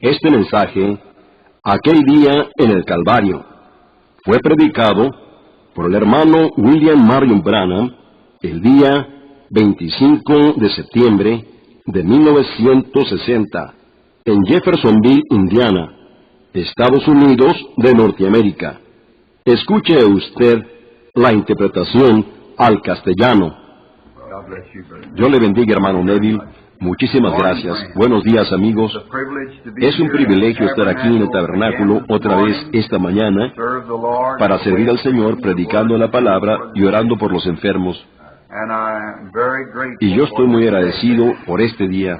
Este mensaje, aquel día en el Calvario, fue predicado por el hermano William Marion Branham el día 25 de septiembre de 1960 en Jeffersonville, Indiana, Estados Unidos de Norteamérica. Escuche usted la interpretación al castellano. Dios le bendiga, hermano Neville. Muchísimas gracias. Buenos días, amigos. Es un privilegio estar aquí en el tabernáculo otra vez esta mañana para servir al Señor predicando la palabra y orando por los enfermos. Y yo estoy muy agradecido por este día.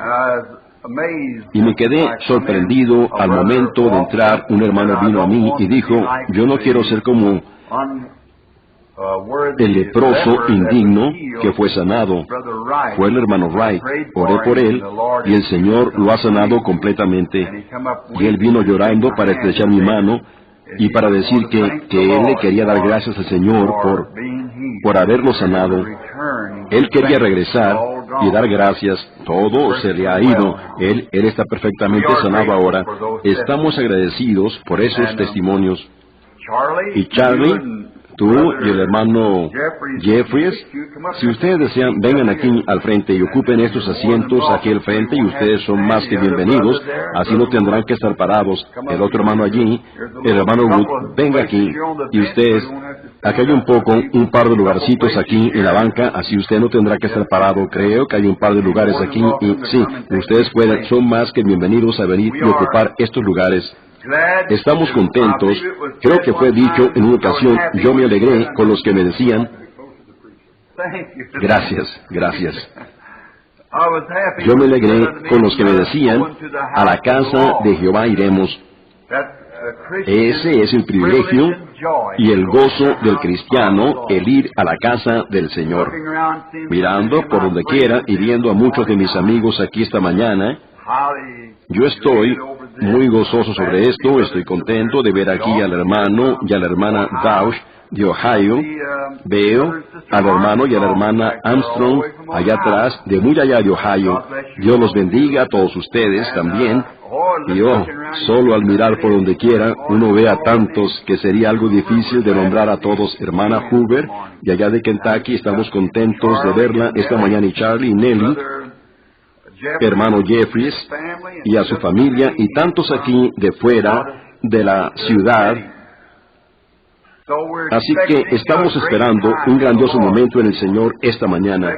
Y me quedé sorprendido al momento de entrar. Un hermano vino a mí y dijo, yo no quiero ser como el leproso indigno que fue sanado. Fue el hermano Wright. Oré por él y el Señor lo ha sanado completamente. Y él vino llorando para estrechar mi mano y para decir que él le quería dar gracias al Señor por haberlo sanado. Él quería regresar y dar gracias. Todo se le ha ido. Él está perfectamente sanado ahora. Estamos agradecidos por esos testimonios. Y Charlie, tú y el hermano Jeffries, si ustedes desean, vengan aquí al frente y ocupen estos asientos aquí al frente y ustedes son más que bienvenidos, así no tendrán que estar parados. El otro hermano allí, el hermano Wood, venga aquí y ustedes, aquí hay un par de lugarcitos aquí en la banca, así usted no tendrá que estar parado. Creo que hay un par de lugares aquí y sí, ustedes pueden, son más que bienvenidos a venir y ocupar estos lugares. Estamos contentos. Creo que fue dicho en una ocasión, yo me alegré con los que me decían, gracias. Yo me alegré con los que me decían, a la casa de Jehová iremos. Ese es el privilegio y el gozo del cristiano, el ir a la casa del Señor. Mirando por donde quiera y viendo a muchos de mis amigos aquí esta mañana, yo estoy muy gozoso sobre esto. Estoy contento de ver aquí al hermano y a la hermana Dausch de Ohio. Veo al hermano y a la hermana Armstrong allá atrás, de muy allá de Ohio. Dios los bendiga a todos ustedes también. Y solo al mirar por donde quiera, uno ve a tantos que sería algo difícil de nombrar a todos. Hermana Hoover, de allá de Kentucky, estamos contentos de verla esta mañana, y Charlie y Nelly, hermano Jeffries y a su familia, y tantos aquí de fuera de la ciudad. Así que estamos esperando un grandioso momento en el Señor esta mañana.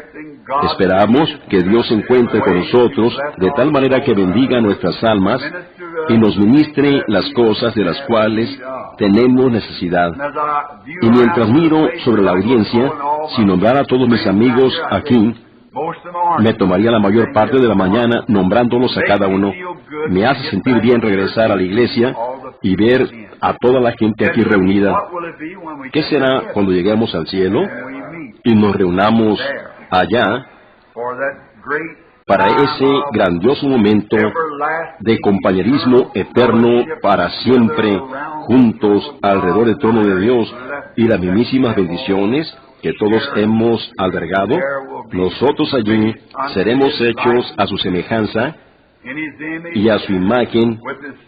Esperamos que Dios se encuentre con nosotros de tal manera que bendiga nuestras almas y nos ministre las cosas de las cuales tenemos necesidad. Y mientras miro sobre la audiencia, si nombrara a todos mis amigos aquí, me tomaría la mayor parte de la mañana nombrándolos a cada uno. Me hace sentir bien regresar a la iglesia y ver a toda la gente aquí reunida. ¿Qué será cuando lleguemos al cielo y nos reunamos allá para ese grandioso momento de compañerismo eterno para siempre, juntos alrededor del trono de Dios, y las mismísimas bendiciones que todos hemos albergado? Nosotros allí seremos hechos a su semejanza y a su imagen,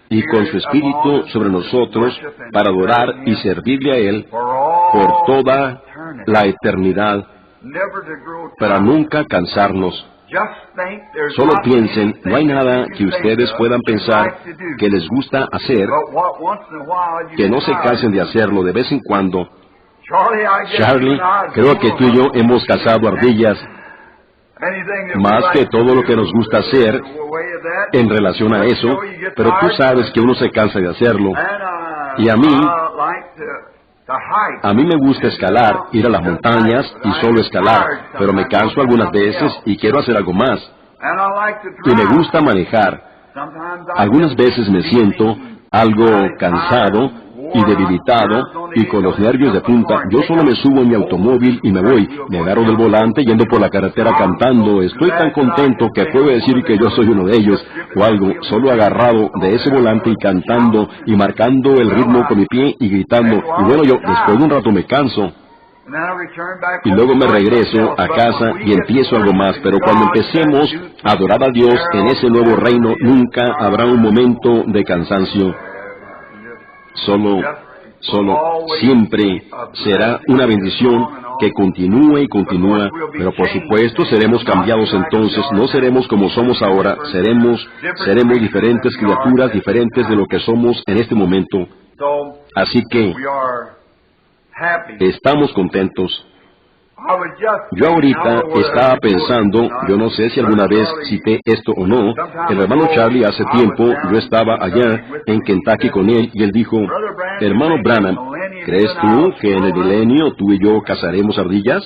y con su Espíritu sobre nosotros para adorar y servirle a Él por toda la eternidad, para nunca cansarnos. Solo piensen, no hay nada que ustedes puedan pensar que les gusta hacer, que no se cansen de hacerlo de vez en cuando. Charlie, creo que tú y yo hemos cazado ardillas más que todo lo que nos gusta hacer en relación a eso, pero tú sabes que uno se cansa de hacerlo. Y a mí me gusta escalar, ir a las montañas y solo escalar, pero me canso algunas veces y quiero hacer algo más. Y me gusta manejar. Algunas veces me siento algo cansado y debilitado y con los nervios de punta. Yo solo me subo en mi automóvil y me voy. Me agarro del volante yendo por la carretera cantando. Estoy tan contento que puedo decir que yo soy uno de ellos o algo, solo agarrado de ese volante y cantando y marcando el ritmo con mi pie y gritando. Y bueno, yo después de un rato me canso. Y luego me regreso a casa y empiezo algo más. Pero cuando empecemos a adorar a Dios en ese nuevo reino, nunca habrá un momento de cansancio. Siempre será una bendición que continúe y continúa, pero por supuesto seremos cambiados entonces, no seremos como somos ahora, seremos diferentes criaturas, diferentes de lo que somos en este momento. Así que estamos contentos. Yo ahorita estaba pensando, yo no sé si alguna vez cité esto o no, el hermano Charlie hace tiempo, yo estaba allá en Kentucky con él y él dijo, hermano Branham, ¿crees tú que en el milenio tú y yo cazaremos ardillas?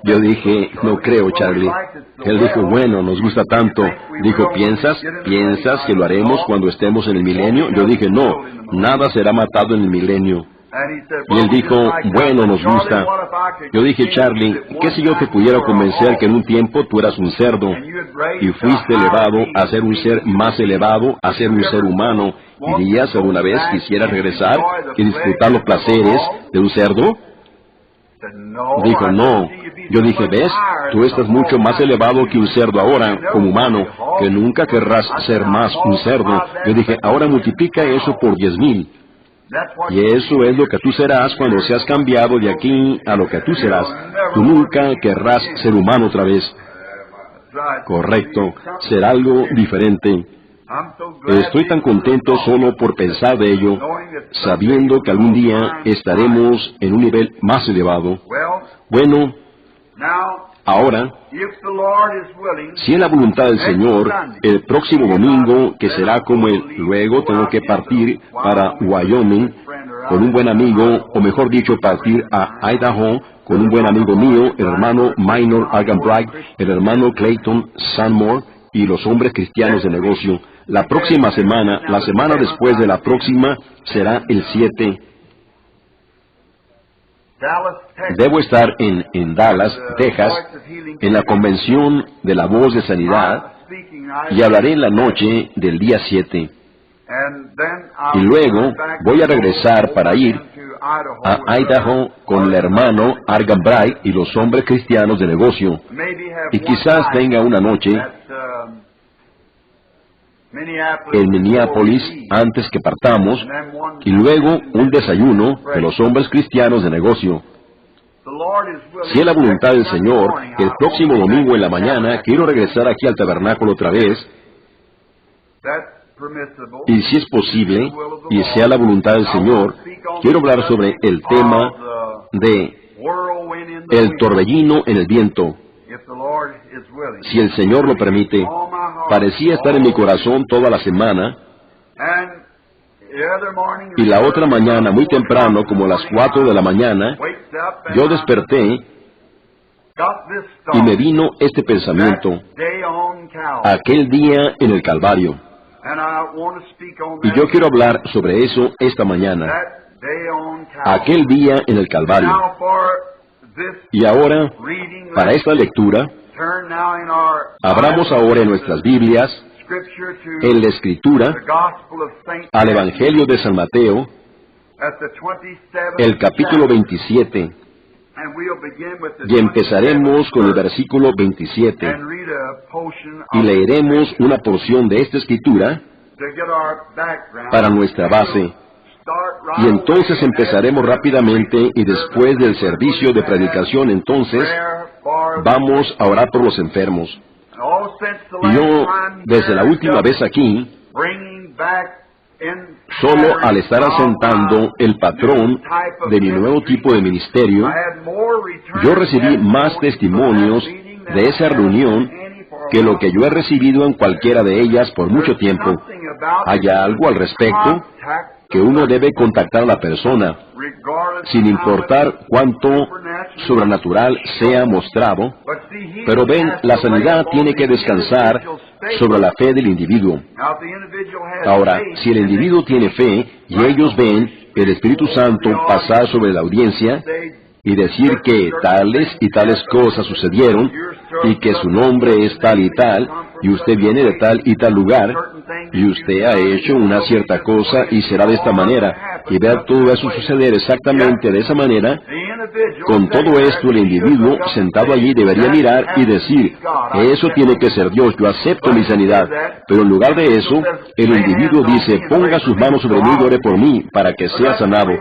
Yo dije, no creo, Charlie. Él dijo, bueno, nos gusta tanto. Dijo, ¿piensas que lo haremos cuando estemos en el milenio? Yo dije, no, nada será matado en el milenio. Y él dijo, bueno, nos gusta. Yo dije, Charlie, ¿qué si yo te pudiera convencer que en un tiempo tú eras un cerdo y fuiste elevado a ser un ser más elevado, a ser un ser humano, y dirías alguna vez quisieras regresar y disfrutar los placeres de un cerdo? Dijo, no. Yo dije, ¿ves? Tú estás mucho más elevado que un cerdo ahora, como humano, que nunca querrás ser más un cerdo. Yo dije, ahora multiplica eso por 10,000. Y eso es lo que tú serás cuando seas cambiado de aquí a lo que tú serás. Tú nunca querrás ser humano otra vez. Correcto, será algo diferente. Estoy tan contento solo por pensar de ello, sabiendo que algún día estaremos en un nivel más elevado. Bueno, ahora, si es la voluntad del Señor, el próximo domingo, que será como luego tengo que partir para Wyoming con un buen amigo, o mejor dicho, partir a Idaho con un buen amigo mío, el hermano Minor Arganbright, el hermano Clayton Sanmore y los hombres cristianos de negocio. La próxima semana, la semana después de la próxima, será el 7. Debo estar en Dallas, Texas, en la convención de la Voz de Sanidad, y hablaré en la noche del día 7. Y luego voy a regresar para ir a Idaho con el hermano Arganbright y los hombres cristianos de negocio. Y quizás tenga una noche en Minneapolis antes que partamos, y luego un desayuno de los hombres cristianos de negocio. Si es la voluntad del Señor, el próximo domingo en la mañana quiero regresar aquí al tabernáculo otra vez, y si es posible, y sea la voluntad del Señor, quiero hablar sobre el tema de el torbellino en el viento. Si el Señor lo permite. Parecía estar en mi corazón toda la semana, y la otra mañana, muy temprano, como a las 4 de la mañana, yo desperté y me vino este pensamiento: aquel día en el Calvario. Y yo quiero hablar sobre eso esta mañana. Aquel día en el Calvario. Y ahora, para esta lectura, abramos ahora en nuestras Biblias, en la Escritura, al Evangelio de San Mateo, el capítulo 27, y empezaremos con el versículo 27, y leeremos una porción de esta Escritura para nuestra base. Y entonces empezaremos rápidamente, y después del servicio de predicación, entonces vamos a orar por los enfermos. Y yo, desde la última vez aquí, solo al estar asentando el patrón de mi nuevo tipo de ministerio, yo recibí más testimonios de esa reunión que lo que yo he recibido en cualquiera de ellas por mucho tiempo. ¿Hay algo al respecto? Que uno debe contactar a la persona, sin importar cuánto sobrenatural sea mostrado. Pero ven, la sanidad tiene que descansar sobre la fe del individuo. Ahora, si el individuo tiene fe y ellos ven el Espíritu Santo pasar sobre la audiencia y decir que tales y tales cosas sucedieron y que su nombre es tal y tal, y usted viene de tal y tal lugar, y usted ha hecho una cierta cosa y será de esta manera, y ver todo eso suceder exactamente de esa manera, Con todo esto, el individuo sentado allí debería mirar y decir, eso tiene que ser Dios, yo acepto mi sanidad. Pero en lugar de eso, el individuo dice, ponga sus manos sobre mí y ore por mí, para que sea sanado.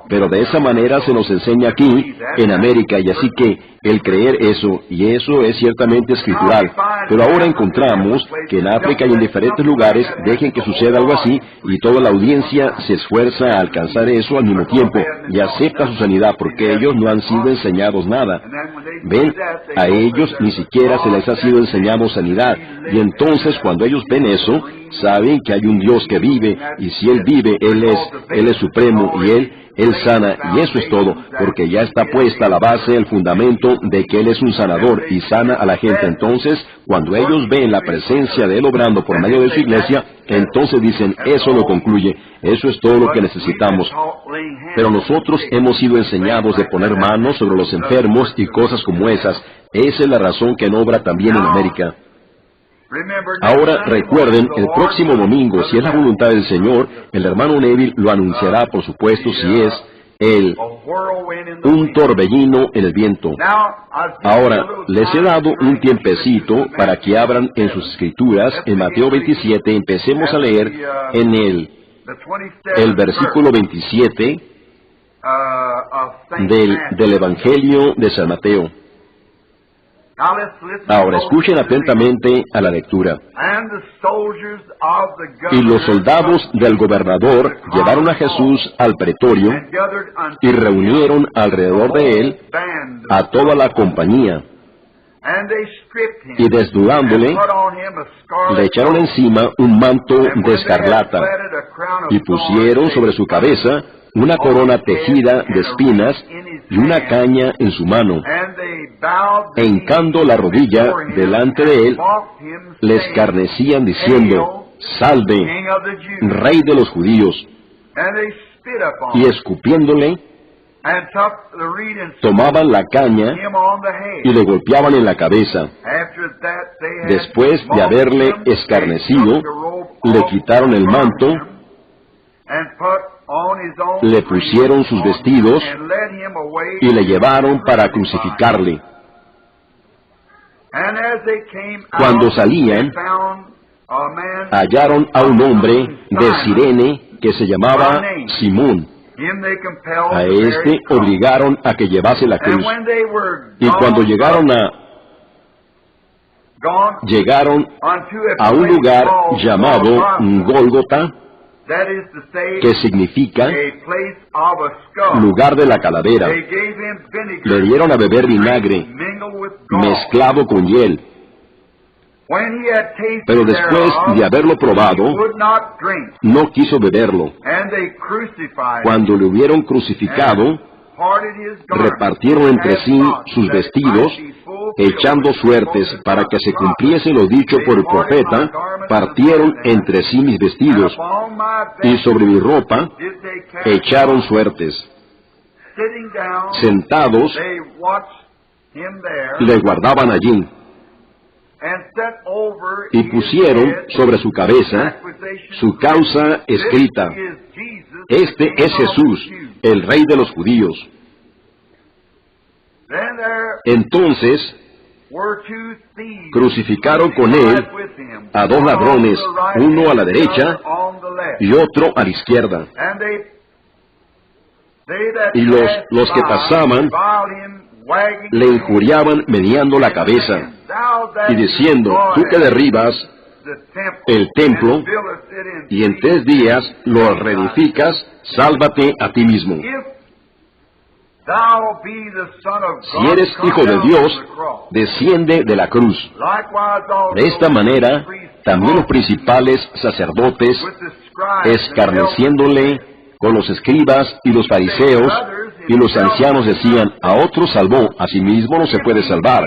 Pero de esa manera se nos enseña aquí, en América, y así que el creer eso, y eso es ciertamente escritural. Pero ahora encontramos que en África y en diferentes lugares dejen que suceda algo así, y toda la audiencia se esfuerza a alcanzar eso al mismo tiempo, y acepta su sanidad, porque ellos no han sido enseñados nada. Ven, a ellos ni siquiera se les ha sido enseñado sanidad, y entonces cuando ellos ven eso, saben que hay un Dios que vive, y si Él vive, Él es supremo, y Él sana, y eso es todo, porque ya está puesta la base, el fundamento de que Él es un sanador y sana a la gente. Entonces, cuando ellos ven la presencia de Él obrando por medio de su iglesia, entonces dicen, eso lo concluye, eso es todo lo que necesitamos. Pero nosotros hemos sido enseñados de poner manos sobre los enfermos y cosas como esas. Esa es la razón que no obra también en América. Ahora recuerden, el próximo domingo, si es la voluntad del Señor, el hermano Neville lo anunciará, por supuesto, si es un torbellino en el viento. Ahora, les he dado un tiempecito para que abran en sus escrituras, en Mateo 27, empecemos a leer en el versículo 27 del Evangelio de San Mateo. Ahora escuchen atentamente a la lectura. Y los soldados del gobernador llevaron a Jesús al pretorio y reunieron alrededor de él a toda la compañía. Y desnudándole, le echaron encima un manto de escarlata y pusieron sobre su cabeza una corona tejida de espinas y una caña en su mano. E hincando la rodilla delante de él, le escarnecían diciendo, Salve, Rey de los judíos. Y escupiéndole, tomaban la caña y le golpeaban en la cabeza. Después de haberle escarnecido, le quitaron el manto, le pusieron sus vestidos y le llevaron para crucificarle. Cuando salían, hallaron a un hombre de Cirene que se llamaba Simón. A este obligaron a que llevase la cruz. Y cuando llegaron a un lugar llamado Gólgota, que significa lugar de la calavera, le dieron a beber vinagre mezclado con hiel. Pero después de haberlo probado, no quiso beberlo. Cuando le hubieron crucificado, repartieron entre sí sus vestidos, echando suertes para que se cumpliese lo dicho por el profeta, partieron entre sí mis vestidos, y sobre mi ropa echaron suertes. Sentados, le guardaban allí, y pusieron sobre su cabeza su causa escrita, Este es Jesús, el Rey de los judíos. Entonces, crucificaron con él a dos ladrones, uno a la derecha y otro a la izquierda. Y los que pasaban le injuriaban meneando la cabeza y diciendo, tú que derribas el templo y en 3 días lo reedificas, sálvate a ti mismo. Si eres hijo de Dios, desciende de la cruz. De esta manera, también los principales sacerdotes, escarneciéndole con los escribas y los fariseos, y los ancianos decían, a otro salvó, a sí mismo no se puede salvar.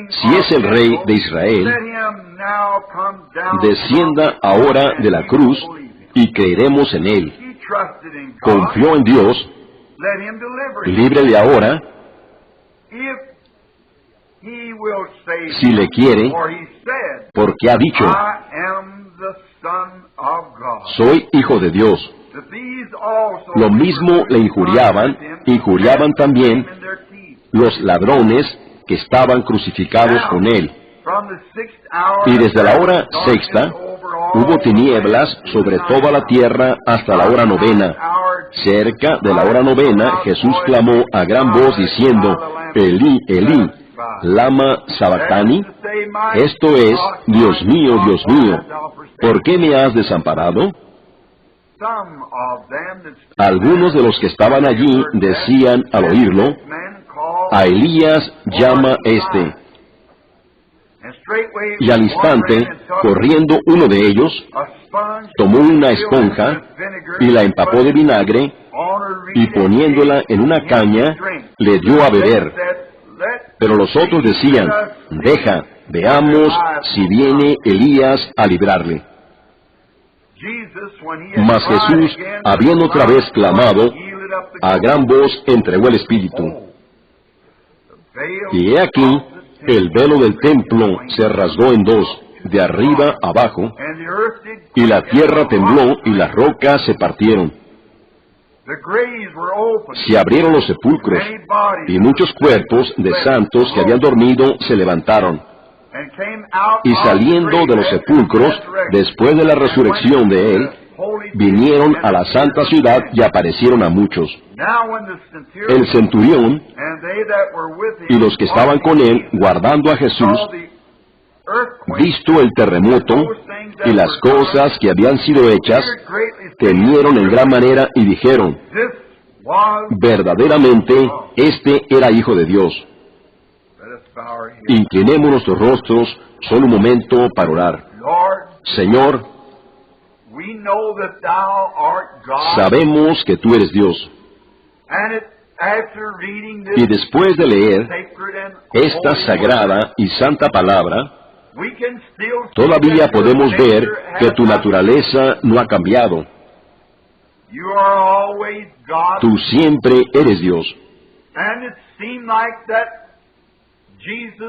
Si es el Rey de Israel, descienda ahora de la cruz y creeremos en Él. Confió en Dios, líbrele ahora, si le quiere, porque ha dicho, soy hijo de Dios. Lo mismo le injuriaban injuriaban también los ladrones que estaban crucificados con él. Y desde la hora sexta hubo tinieblas sobre toda la tierra hasta la hora novena. Cerca de la hora novena, Jesús clamó a gran voz diciendo, Elí, Elí, lama sabactani. Esto es, Dios mío, ¿por qué me has desamparado? Algunos de los que estaban allí decían al oírlo, a Elías llama este. Y al instante, corriendo uno de ellos, tomó una esponja y la empapó de vinagre y poniéndola en una caña, le dio a beber. Pero los otros decían, deja, veamos si viene Elías a librarle. Mas Jesús, habiendo otra vez clamado, a gran voz entregó el Espíritu. Y he aquí, el velo del templo se rasgó en dos, de arriba abajo, y la tierra tembló y las rocas se partieron. Se abrieron los sepulcros, y muchos cuerpos de santos que habían dormido se levantaron. Y saliendo de los sepulcros, después de la resurrección de él, vinieron a la santa ciudad y aparecieron a muchos. El centurión y los que estaban con él guardando a Jesús, visto el terremoto y las cosas que habían sido hechas, temieron en gran manera y dijeron, verdaderamente, este era Hijo de Dios. Inclinemos nuestros rostros solo un momento para orar. Señor, sabemos que tú eres Dios. Y después de leer esta sagrada y santa palabra, todavía podemos ver que tu naturaleza no ha cambiado. Tú siempre eres Dios.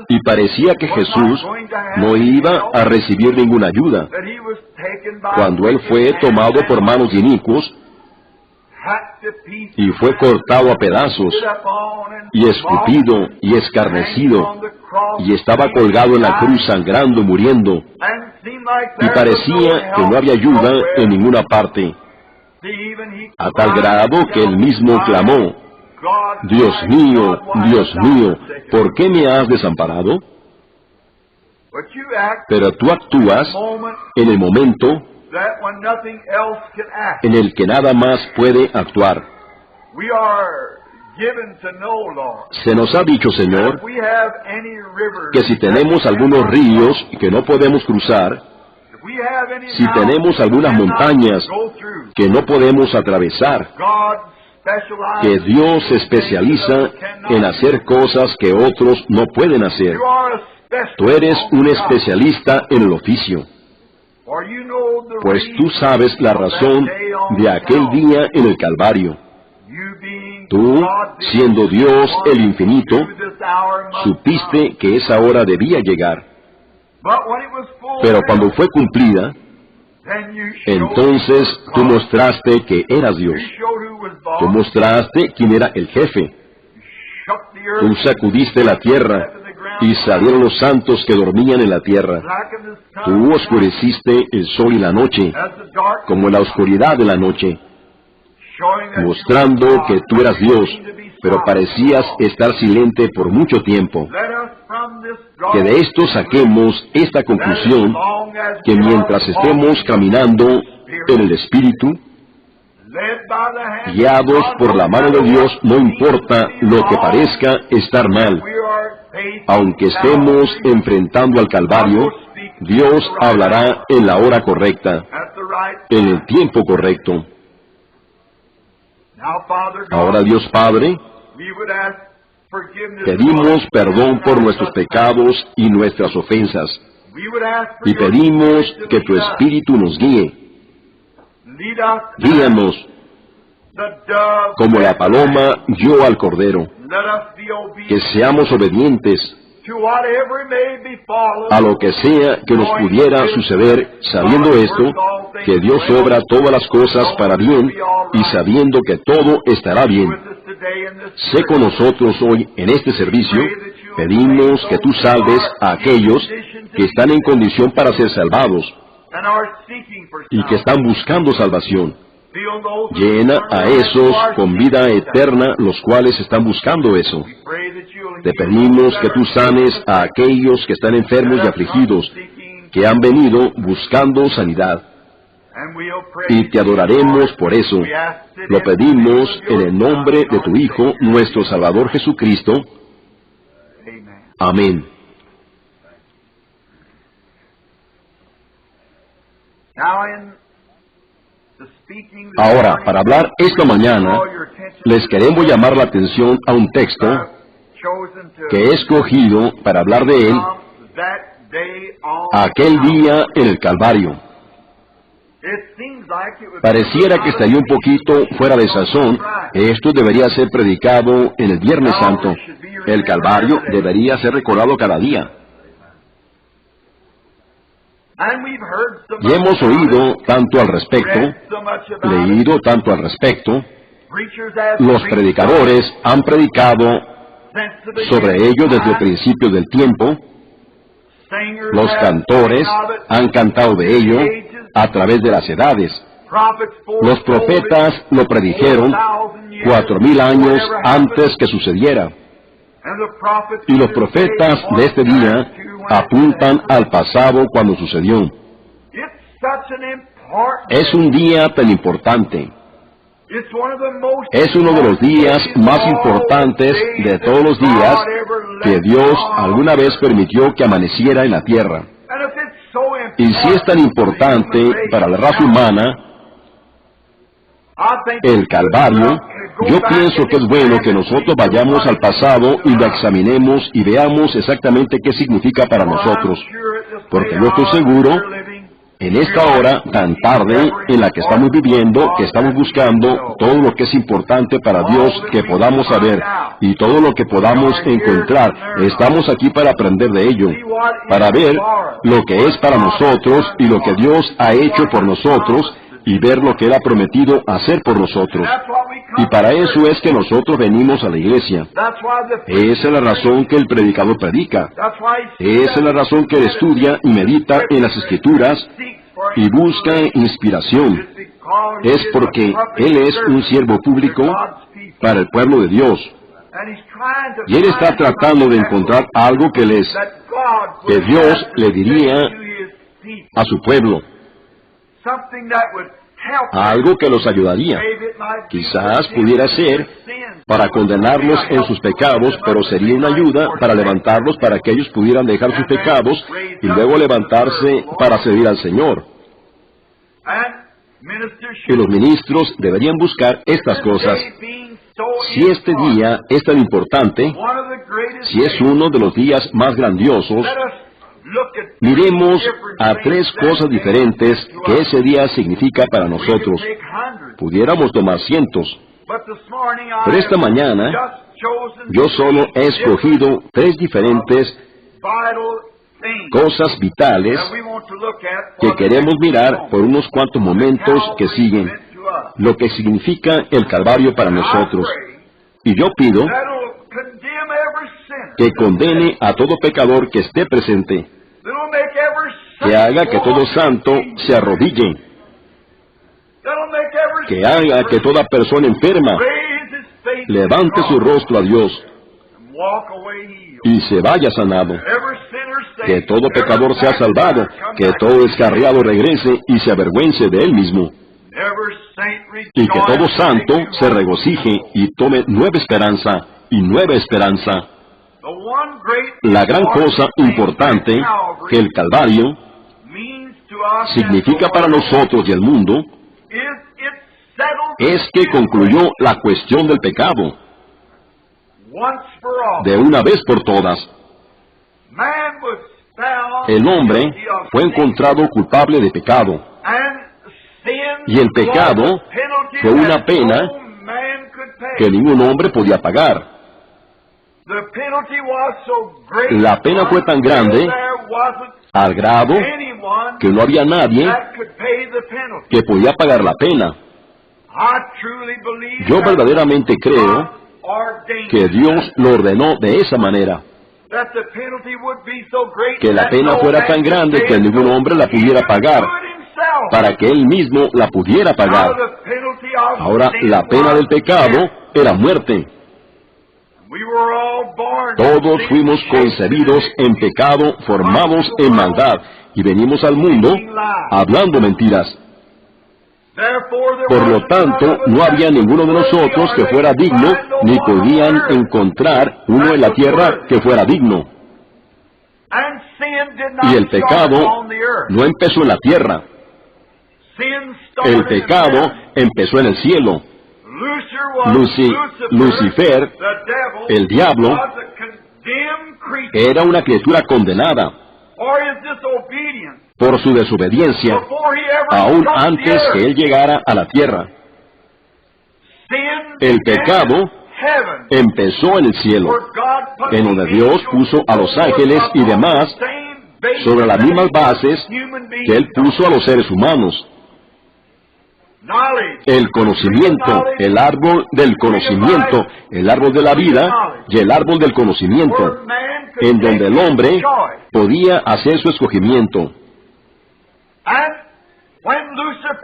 Y parecía que Jesús no iba a recibir ninguna ayuda. Cuando Él fue tomado por manos de inicuos y fue cortado a pedazos, y escupido y escarnecido, y estaba colgado en la cruz sangrando y muriendo, y parecía que no había ayuda en ninguna parte, a tal grado que Él mismo clamó, Dios mío, ¿por qué me has desamparado? Pero tú actúas en el momento en el que nada más puede actuar. Se nos ha dicho, Señor, que si tenemos algunos ríos que no podemos cruzar, si tenemos algunas montañas que no podemos atravesar, que Dios se especializa en hacer cosas que otros no pueden hacer. Tú eres un especialista en el oficio, pues tú sabes la razón de aquel día en el Calvario. Tú, siendo Dios el infinito, supiste que esa hora debía llegar. Pero cuando fue cumplida, entonces tú mostraste que eras Dios. Tú mostraste quién era el jefe. Tú sacudiste la tierra y salieron los santos que dormían en la tierra. Tú oscureciste el sol y la noche, como en la oscuridad de la noche, mostrando que tú eras Dios, pero parecías estar silente por mucho tiempo. Que de esto saquemos esta conclusión, que mientras estemos caminando en el Espíritu, guiados por la mano de Dios, no importa lo que parezca estar mal. Aunque estemos enfrentando al Calvario, Dios hablará en la hora correcta, en el tiempo correcto. Ahora, Dios Padre, pedimos perdón por nuestros pecados y nuestras ofensas, y pedimos que tu Espíritu nos guíe. Guíanos, como la paloma guió al cordero, que seamos obedientes a lo que sea que nos pudiera suceder, sabiendo esto, que Dios obra todas las cosas para bien, y sabiendo que todo estará bien. sé con nosotros hoy en este servicio. Pedimos que tú salves a aquellos que están en condición para ser salvados y que están buscando salvación. Llena a esos con vida eterna, los cuales están buscando eso. Te pedimos que tú sanes a aquellos que están enfermos y afligidos, que han venido buscando sanidad. Y te adoraremos por eso. Lo pedimos en el nombre de tu Hijo, nuestro Salvador Jesucristo. Amén. Ahora, para hablar esta mañana, les queremos llamar la atención a un texto que he escogido para hablar de él, aquel día en el Calvario. Pareciera que estaría un poquito fuera de sazón. Esto debería ser predicado en el Viernes Santo. El Calvario debería ser recordado cada día. Y hemos oído tanto al respecto, leído tanto al respecto. Los predicadores han predicado sobre ello desde el principio del tiempo. Los cantores han cantado de ello a través de las edades. Los profetas lo predijeron 4,000 años antes que sucediera. Y los profetas de este día apuntan al pasado cuando sucedió. Es un día tan importante. Es uno de los días más importantes de todos los días que Dios alguna vez permitió que amaneciera en la tierra. Y si es tan importante para la raza humana, el Calvario, yo pienso que es bueno que nosotros vayamos al pasado y lo examinemos y veamos exactamente qué significa para nosotros. Porque yo estoy seguro, en esta hora tan tarde en la que estamos viviendo, que estamos buscando todo lo que es importante para Dios que podamos saber y todo lo que podamos encontrar. Estamos aquí para aprender de ello, para ver lo que es para nosotros y lo que Dios ha hecho por nosotros y ver lo que Él ha prometido hacer por nosotros. Y para eso es que nosotros venimos a la iglesia. Esa es la razón que el predicador predica. Esa es la razón que él estudia y medita en las Escrituras y busca inspiración. Es porque él es un siervo público para el pueblo de Dios. Y él está tratando de encontrar algo que Dios le diría a su pueblo. Algo que los ayudaría. Quizás pudiera ser para condenarlos en sus pecados, pero sería una ayuda para levantarlos para que ellos pudieran dejar sus pecados y luego levantarse para servir al Señor. Y los ministros deberían buscar estas cosas. Si este día es tan importante, si es uno de los días más grandiosos, miremos a 3 cosas diferentes que ese día significa para nosotros. Pudiéramos tomar cientos, pero esta mañana yo solo he escogido 3 diferentes cosas vitales que queremos mirar por unos cuantos momentos que siguen, lo que significa el Calvario para nosotros. Y yo pido que condene a todo pecador que esté presente, que haga que todo santo se arrodille, que haga que toda persona enferma levante su rostro a Dios y se vaya sanado, que todo pecador sea salvado, que todo descarriado regrese y se avergüence de él mismo, y que todo santo se regocije y tome nueva esperanza y nueva esperanza. La gran cosa importante que el Calvario significa para nosotros y el mundo es que concluyó la cuestión del pecado de una vez por todas. El hombre fue encontrado culpable de pecado, y el pecado fue una pena que ningún hombre podía pagar. La pena fue tan grande al grado que no había nadie que podía pagar la pena. Yo verdaderamente creo que Dios lo ordenó de esa manera, que la pena fuera tan grande que ningún hombre la pudiera pagar, para que Él mismo la pudiera pagar. Ahora, la pena del pecado era muerte. Todos fuimos concebidos en pecado, formados en maldad, y venimos al mundo hablando mentiras. Por lo tanto, no había ninguno de nosotros que fuera digno, ni podían encontrar uno en la tierra que fuera digno. Y el pecado no empezó en la tierra. El pecado empezó en el cielo. Lucifer, el diablo, era una criatura condenada por su desobediencia, aún antes que él llegara a la tierra. El pecado empezó en el cielo, en donde Dios puso a los ángeles y demás sobre las mismas bases que Él puso a los seres humanos. El conocimiento, el árbol del conocimiento, el árbol de la vida y el árbol del conocimiento, en donde el hombre podía hacer su escogimiento.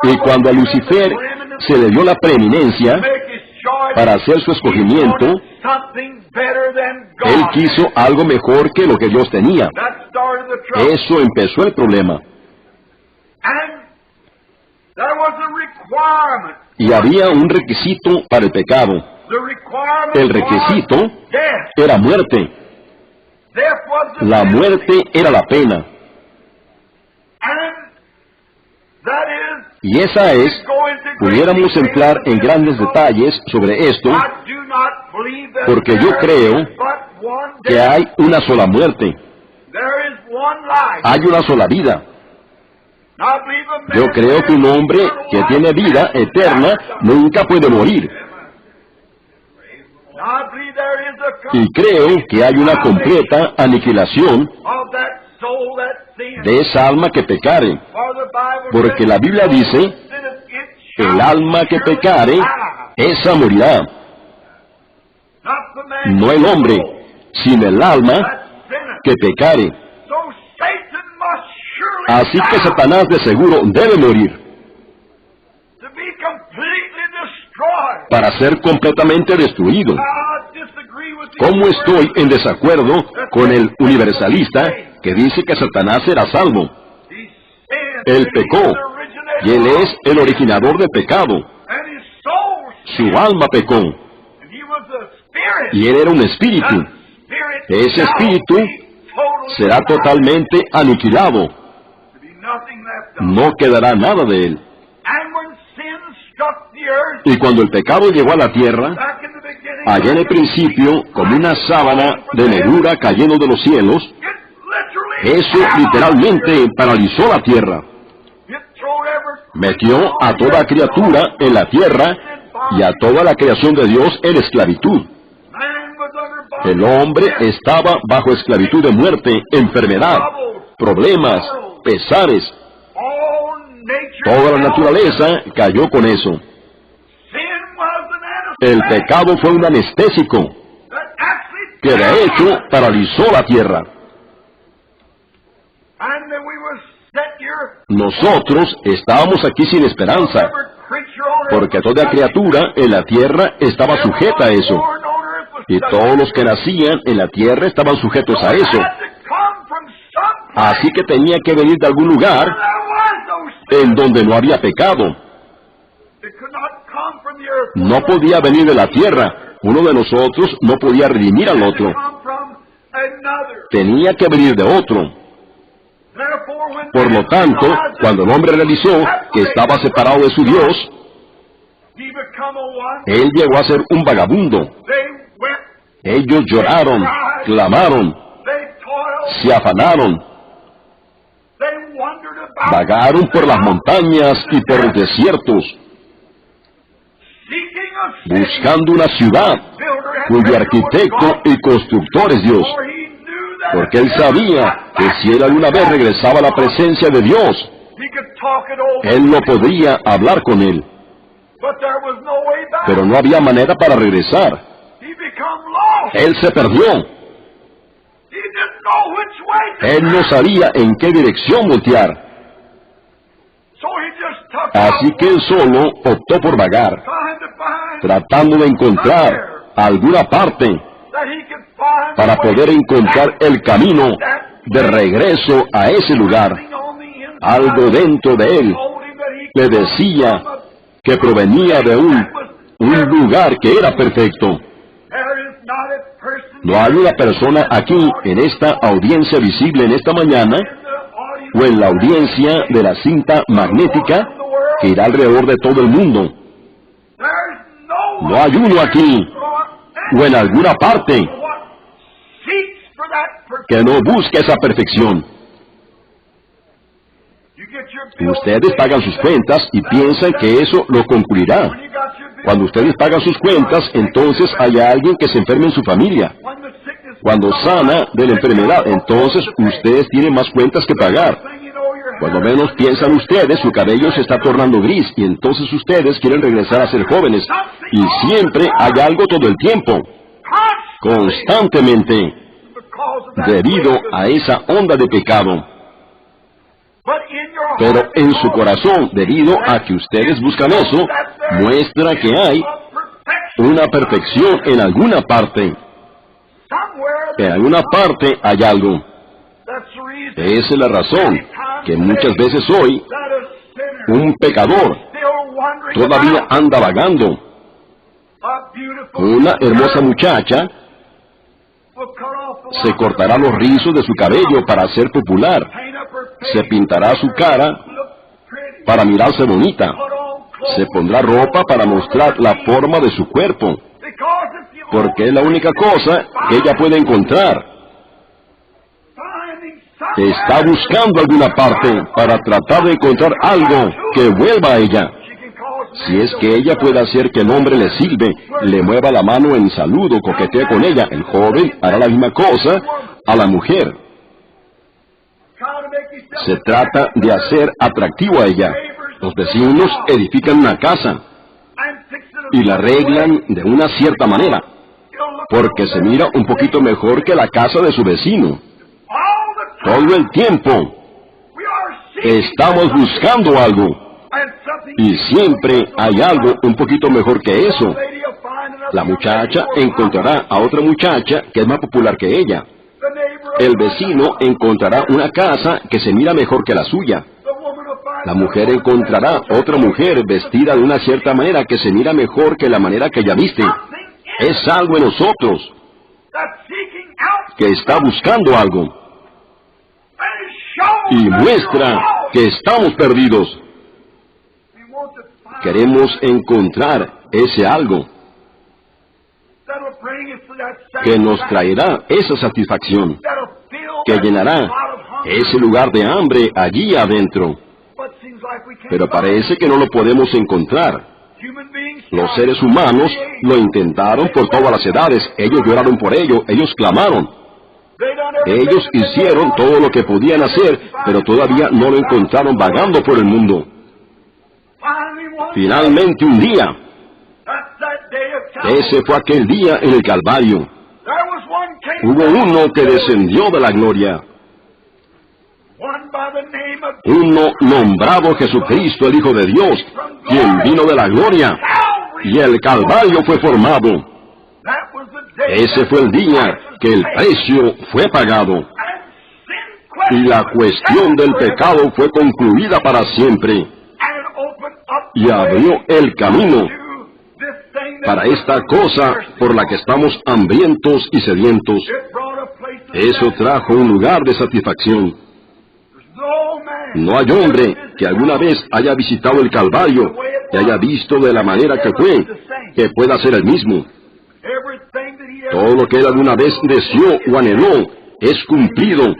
Y cuando a Lucifer se le dio la preeminencia para hacer su escogimiento, él quiso algo mejor que lo que Dios tenía. Eso empezó el problema. Y había un requisito para el pecado. El requisito era muerte. La muerte era la pena. Y esa es, pudiéramos entrar en grandes detalles sobre esto, porque yo creo que hay una sola muerte. Hay una sola vida. Yo creo que un hombre que tiene vida eterna nunca puede morir. Y creo que hay una completa aniquilación de esa alma que pecare. Porque la Biblia dice, el alma que pecare, esa morirá. No el hombre, sino el alma que pecare. Así que Satanás de seguro debe morir para ser completamente destruido. ¿Cómo estoy en desacuerdo con el universalista que dice que Satanás será salvo? Él pecó, y él es el originador del pecado. Su alma pecó, y él era un espíritu. Ese espíritu será totalmente aniquilado. No quedará nada de él. Y cuando el pecado llegó a la tierra, allá en el principio, como una sábana de negrura cayendo de los cielos, eso literalmente paralizó la tierra. Metió a toda criatura en la tierra y a toda la creación de Dios en esclavitud. El hombre estaba bajo esclavitud de muerte, enfermedad, problemas, pesares. Toda la naturaleza cayó con eso. El pecado fue un anestésico que de hecho paralizó la tierra. Nosotros estábamos aquí sin esperanza, porque toda criatura en la tierra estaba sujeta a eso. Y todos los que nacían en la tierra estaban sujetos a eso. Así que tenía que venir de algún lugar en donde no había pecado. No podía venir de la tierra. Uno de nosotros no podía redimir al otro. Tenía que venir de otro. Por lo tanto, cuando el hombre realizó que estaba separado de su Dios, él llegó a ser un vagabundo. Ellos lloraron, clamaron, se afanaron, vagaron por las montañas y por los desiertos, buscando una ciudad cuyo arquitecto y constructor es Dios, porque él sabía que si él alguna vez regresaba a la presencia de Dios, él no podría hablar con él. Pero no había manera para regresar. Él se perdió. Él no sabía en qué dirección voltear. Así que él solo optó por vagar, tratando de encontrar alguna parte para poder encontrar el camino de regreso a ese lugar. Algo dentro de él le decía que provenía de un lugar que era perfecto. No hay una persona aquí en esta audiencia visible en esta mañana o en la audiencia de la cinta magnética que irá alrededor de todo el mundo. No hay uno aquí o en alguna parte que no busque esa perfección. Ustedes pagan sus cuentas y piensan que eso lo concluirá. Cuando ustedes pagan sus cuentas, entonces hay alguien que se enferma en su familia. Cuando sana de la enfermedad, entonces ustedes tienen más cuentas que pagar. Cuando menos piensan ustedes, su cabello se está tornando gris y entonces ustedes quieren regresar a ser jóvenes. Y siempre hay algo todo el tiempo, constantemente, debido a esa onda de pecado. Pero en su corazón, debido a que ustedes buscan eso, muestra que hay una perfección en alguna parte. En alguna parte hay algo. Esa es la razón que muchas veces hoy un pecador todavía anda vagando. Una hermosa muchacha se cortará los rizos de su cabello para ser popular. Se pintará su cara para mirarse bonita. Se pondrá ropa para mostrar la forma de su cuerpo, porque es la única cosa que ella puede encontrar. Está buscando alguna parte para tratar de encontrar algo que vuelva a ella. Si es que ella puede hacer que el hombre le silbe, le mueva la mano en saludo, coquetee con ella, el joven hará la misma cosa a la mujer. Se trata de hacer atractivo a ella. Los vecinos edifican una casa y la arreglan de una cierta manera, porque se mira un poquito mejor que la casa de su vecino. Todo el tiempo estamos buscando algo, y siempre hay algo un poquito mejor que eso. La muchacha encontrará a otra muchacha que es más popular que ella. El vecino encontrará una casa que se mira mejor que la suya. La mujer encontrará otra mujer vestida de una cierta manera que se mira mejor que la manera que ella viste. Es algo en nosotros que está buscando algo y muestra que estamos perdidos. Queremos encontrar ese algo que nos traerá esa satisfacción, que llenará ese lugar de hambre allí adentro. Pero parece que no lo podemos encontrar. Los seres humanos lo intentaron por todas las edades. Ellos lloraron por ello, ellos clamaron. Ellos hicieron todo lo que podían hacer, pero todavía no lo encontraron vagando por el mundo. Finalmente un día, ese fue aquel día en el Calvario, hubo uno que descendió de la gloria. Uno nombrado Jesucristo, el Hijo de Dios, quien vino de la gloria, y el Calvario fue formado. Ese fue el día que el precio fue pagado, y la cuestión del pecado fue concluida para siempre, y abrió el camino para esta cosa por la que estamos hambrientos y sedientos. Eso trajo un lugar de satisfacción. No hay hombre que alguna vez haya visitado el Calvario, que haya visto de la manera que fue, que pueda ser el mismo. Todo lo que él alguna vez deseó o anheló es cumplido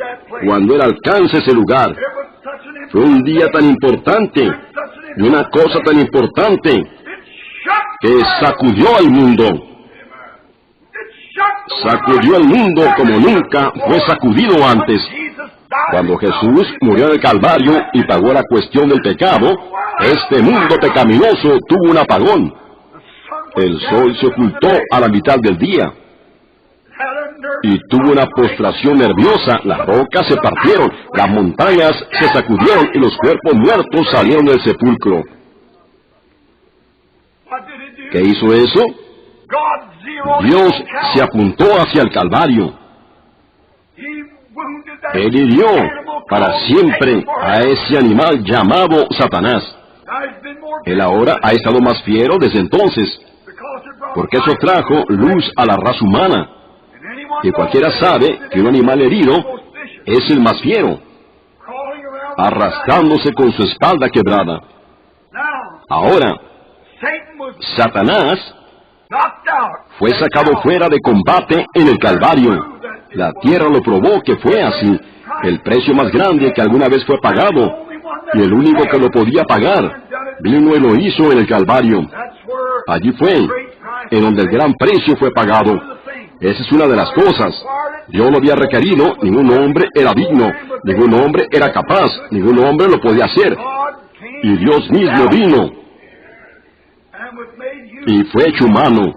cuando él alcanza ese lugar. Fue un día tan importante y una cosa tan importante que sacudió al mundo. Sacudió al mundo como nunca fue sacudido antes. Cuando Jesús murió en el Calvario y pagó la cuestión del pecado, este mundo pecaminoso tuvo un apagón. El sol se ocultó a la mitad del día y tuvo una postración nerviosa. Las rocas se partieron, las montañas se sacudieron y los cuerpos muertos salieron del sepulcro. ¿Qué hizo eso? Dios se apuntó hacia el Calvario. Él hirió para siempre a ese animal llamado Satanás. Él ahora ha estado más fiero desde entonces, porque eso trajo luz a la raza humana. Y cualquiera sabe que un animal herido es el más fiero, arrastrándose con su espalda quebrada. Ahora, Satanás fue sacado fuera de combate en el Calvario. La tierra lo probó que fue así. El precio más grande que alguna vez fue pagado, y el único que lo podía pagar, vino y lo hizo en el Calvario. Allí fue, en donde el gran precio fue pagado. Esa es una de las cosas. Dios lo había requerido, ningún hombre era digno, ningún hombre era capaz, ningún hombre lo podía hacer. Y Dios mismo vino, y fue hecho humano,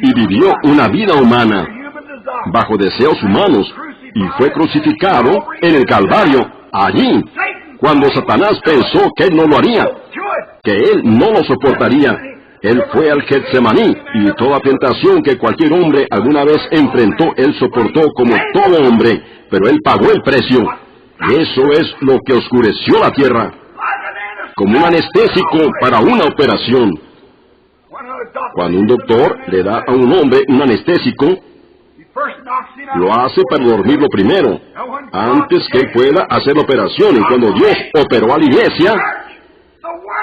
y vivió una vida humana, bajo deseos humanos, y fue crucificado en el Calvario, allí, cuando Satanás pensó que él no lo haría, que él no lo soportaría. Él fue al Getsemaní, y toda tentación que cualquier hombre alguna vez enfrentó, él soportó como todo hombre, pero él pagó el precio. Y eso es lo que oscureció la tierra, como un anestésico para una operación. Cuando un doctor le da a un hombre un anestésico, lo hace para dormirlo primero, antes que él pueda hacer la operación. Y cuando Dios operó a la iglesia,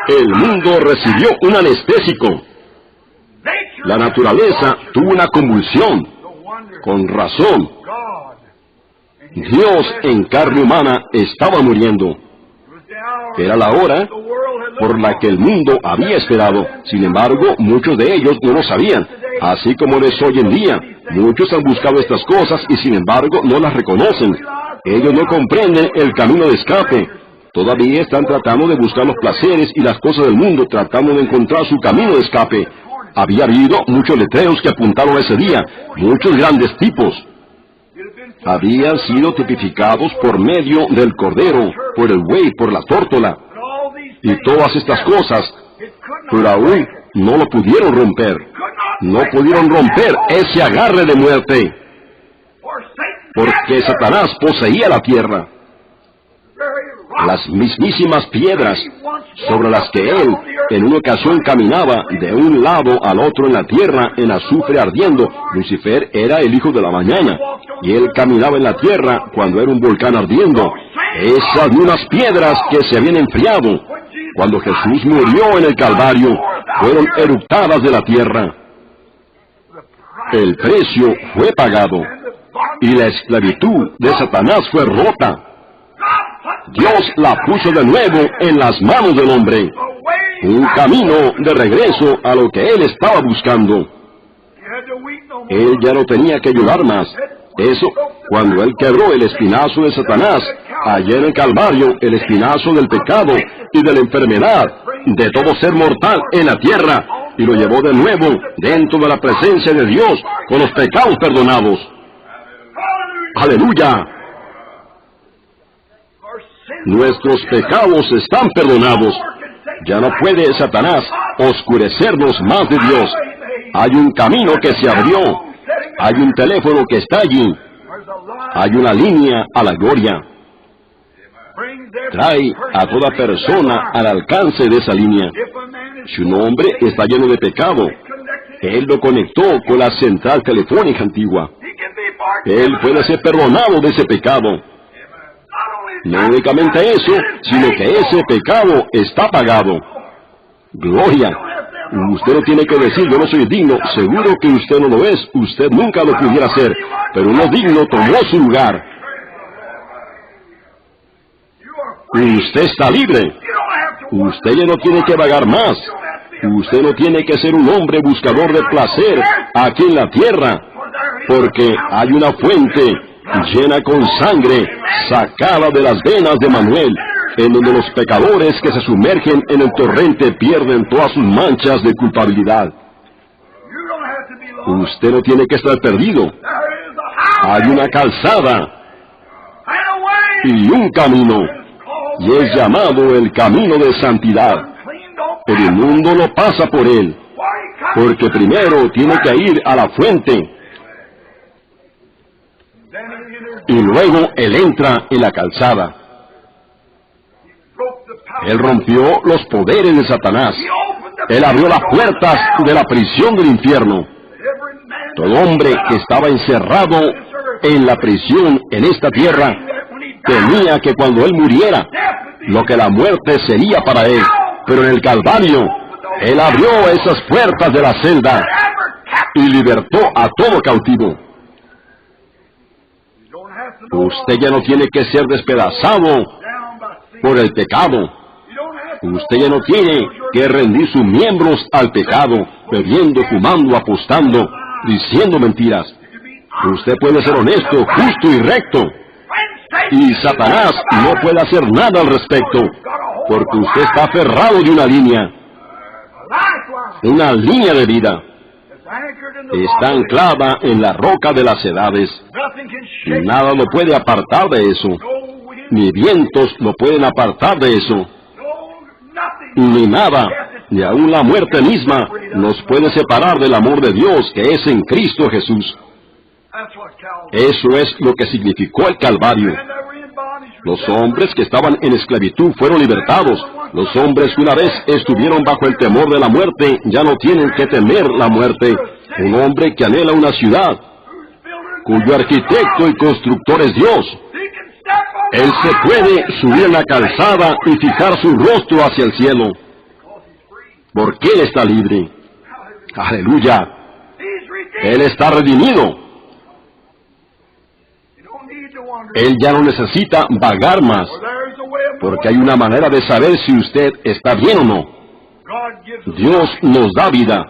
el mundo recibió un anestésico. La naturaleza tuvo una convulsión. Con razón, Dios en carne humana estaba muriendo. Era la hora por la que el mundo había esperado. Sin embargo, muchos de ellos no lo sabían, así como es hoy en día. Muchos han buscado estas cosas y sin embargo no las reconocen. Ellos no comprenden el camino de escape. Todavía están tratando de buscar los placeres y las cosas del mundo, tratando de encontrar su camino de escape. Había habido muchos letreros que apuntaron a ese día, muchos grandes tipos. Habían sido tipificados por medio del cordero, por el buey, por la tórtola, y todas estas cosas, pero aún no lo pudieron romper. No pudieron romper ese agarre de muerte, porque Satanás poseía la tierra. Las mismísimas piedras sobre las que él en una ocasión caminaba de un lado al otro en la tierra en azufre ardiendo. Lucifer era el hijo de la mañana, y él caminaba en la tierra cuando era un volcán ardiendo. Esas mismas piedras que se habían enfriado cuando Jesús murió en el Calvario fueron eructadas de la tierra. El precio fue pagado, y la esclavitud de Satanás fue rota. Dios la puso de nuevo en las manos del hombre, un camino de regreso a lo que él estaba buscando. Él ya no tenía que llorar más. Eso, cuando él quebró el espinazo de Satanás, allá en el Calvario, el espinazo del pecado y de la enfermedad, de todo ser mortal en la tierra, y lo llevó de nuevo dentro de la presencia de Dios, con los pecados perdonados. ¡Aleluya! Nuestros pecados están perdonados. Ya no puede Satanás oscurecernos más de Dios. Hay un camino que se abrió. Hay un teléfono que está allí. Hay una línea a la gloria. Trae a toda persona al alcance de esa línea. Si un hombre está lleno de pecado, él lo conectó con la central telefónica antigua. Él puede ser perdonado de ese pecado. No únicamente eso, sino que ese pecado está pagado. Gloria. Usted no tiene que decir, yo no soy digno. Seguro que usted no lo es. Usted nunca lo pudiera hacer. Pero uno digno tomó su lugar. Usted está libre. Usted ya no tiene que vagar más. Usted no tiene que ser un hombre buscador de placer aquí en la tierra. Porque hay una fuente llena con sangre, sacada de las venas de Manuel, en donde los pecadores que se sumergen en el torrente pierden todas sus manchas de culpabilidad. Usted no tiene que estar perdido. Hay una calzada y un camino, y es llamado el camino de santidad. El inmundo no pasa por él, porque primero tiene que ir a la fuente, y luego él entra en la calzada. Él rompió los poderes de Satanás. Él abrió las puertas de la prisión del infierno. Todo hombre que estaba encerrado en la prisión en esta tierra temía que cuando él muriera, lo que la muerte sería para él. Pero en el Calvario, él abrió esas puertas de la celda y libertó a todo cautivo. Usted ya no tiene que ser despedazado por el pecado. Usted ya no tiene que rendir sus miembros al pecado, bebiendo, fumando, apostando, diciendo mentiras. Usted puede ser honesto, justo y recto. Y Satanás no puede hacer nada al respecto, porque usted está aferrado de una línea de vida. Está anclada en la roca de las edades. Nada lo puede apartar de eso. Ni vientos lo pueden apartar de eso. Ni nada, ni aun la muerte misma, nos puede separar del amor de Dios que es en Cristo Jesús. Eso es lo que significó el Calvario. Los hombres que estaban en esclavitud fueron libertados. Los hombres que una vez estuvieron bajo el temor de la muerte ya no tienen que temer la muerte. Un hombre que anhela una ciudad, cuyo arquitecto y constructor es Dios. Él se puede subir en la calzada y fijar su rostro hacia el cielo, porque Él está libre. ¡Aleluya! Él está redimido. Él ya no necesita vagar más, porque hay una manera de saber si usted está bien o no. Dios nos da vida.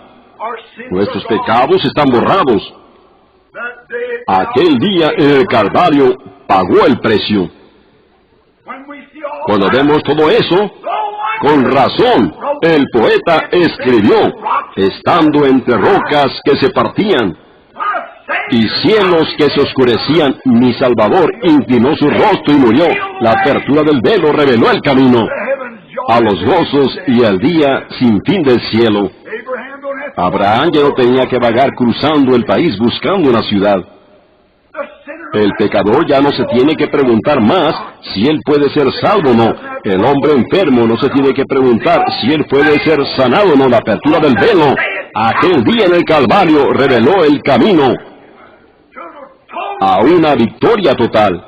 Nuestros pecados están borrados. Aquel día en el Calvario pagó el precio. Cuando vemos todo eso, con razón, el poeta escribió, estando entre rocas que se partían y cielos que se oscurecían, mi Salvador inclinó su rostro y murió. La apertura del velo reveló el camino a los gozos y al día sin fin del cielo. Abraham ya no tenía que vagar cruzando el país buscando una ciudad. El pecador ya no se tiene que preguntar más si él puede ser salvo o no. El hombre enfermo no se tiene que preguntar si él puede ser sanado o no. La apertura del velo, aquel día en el Calvario, reveló el camino a una victoria total.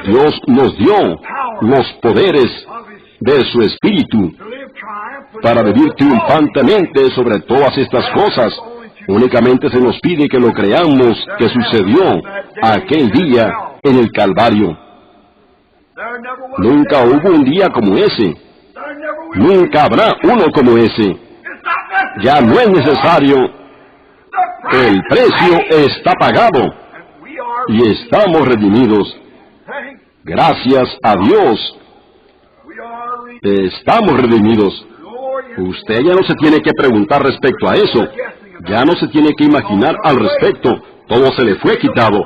Dios nos dio los poderes de su Espíritu para vivir triunfantemente sobre todas estas cosas. Únicamente se nos pide que lo creamos que sucedió aquel día en el Calvario. Nunca hubo un día como ese. Nunca habrá uno como ese. Ya no es necesario. El precio está pagado y estamos redimidos. Gracias a Dios. Estamos redimidos. Usted ya no se tiene que preguntar respecto a eso. Ya no se tiene que imaginar al respecto. Todo se le fue quitado.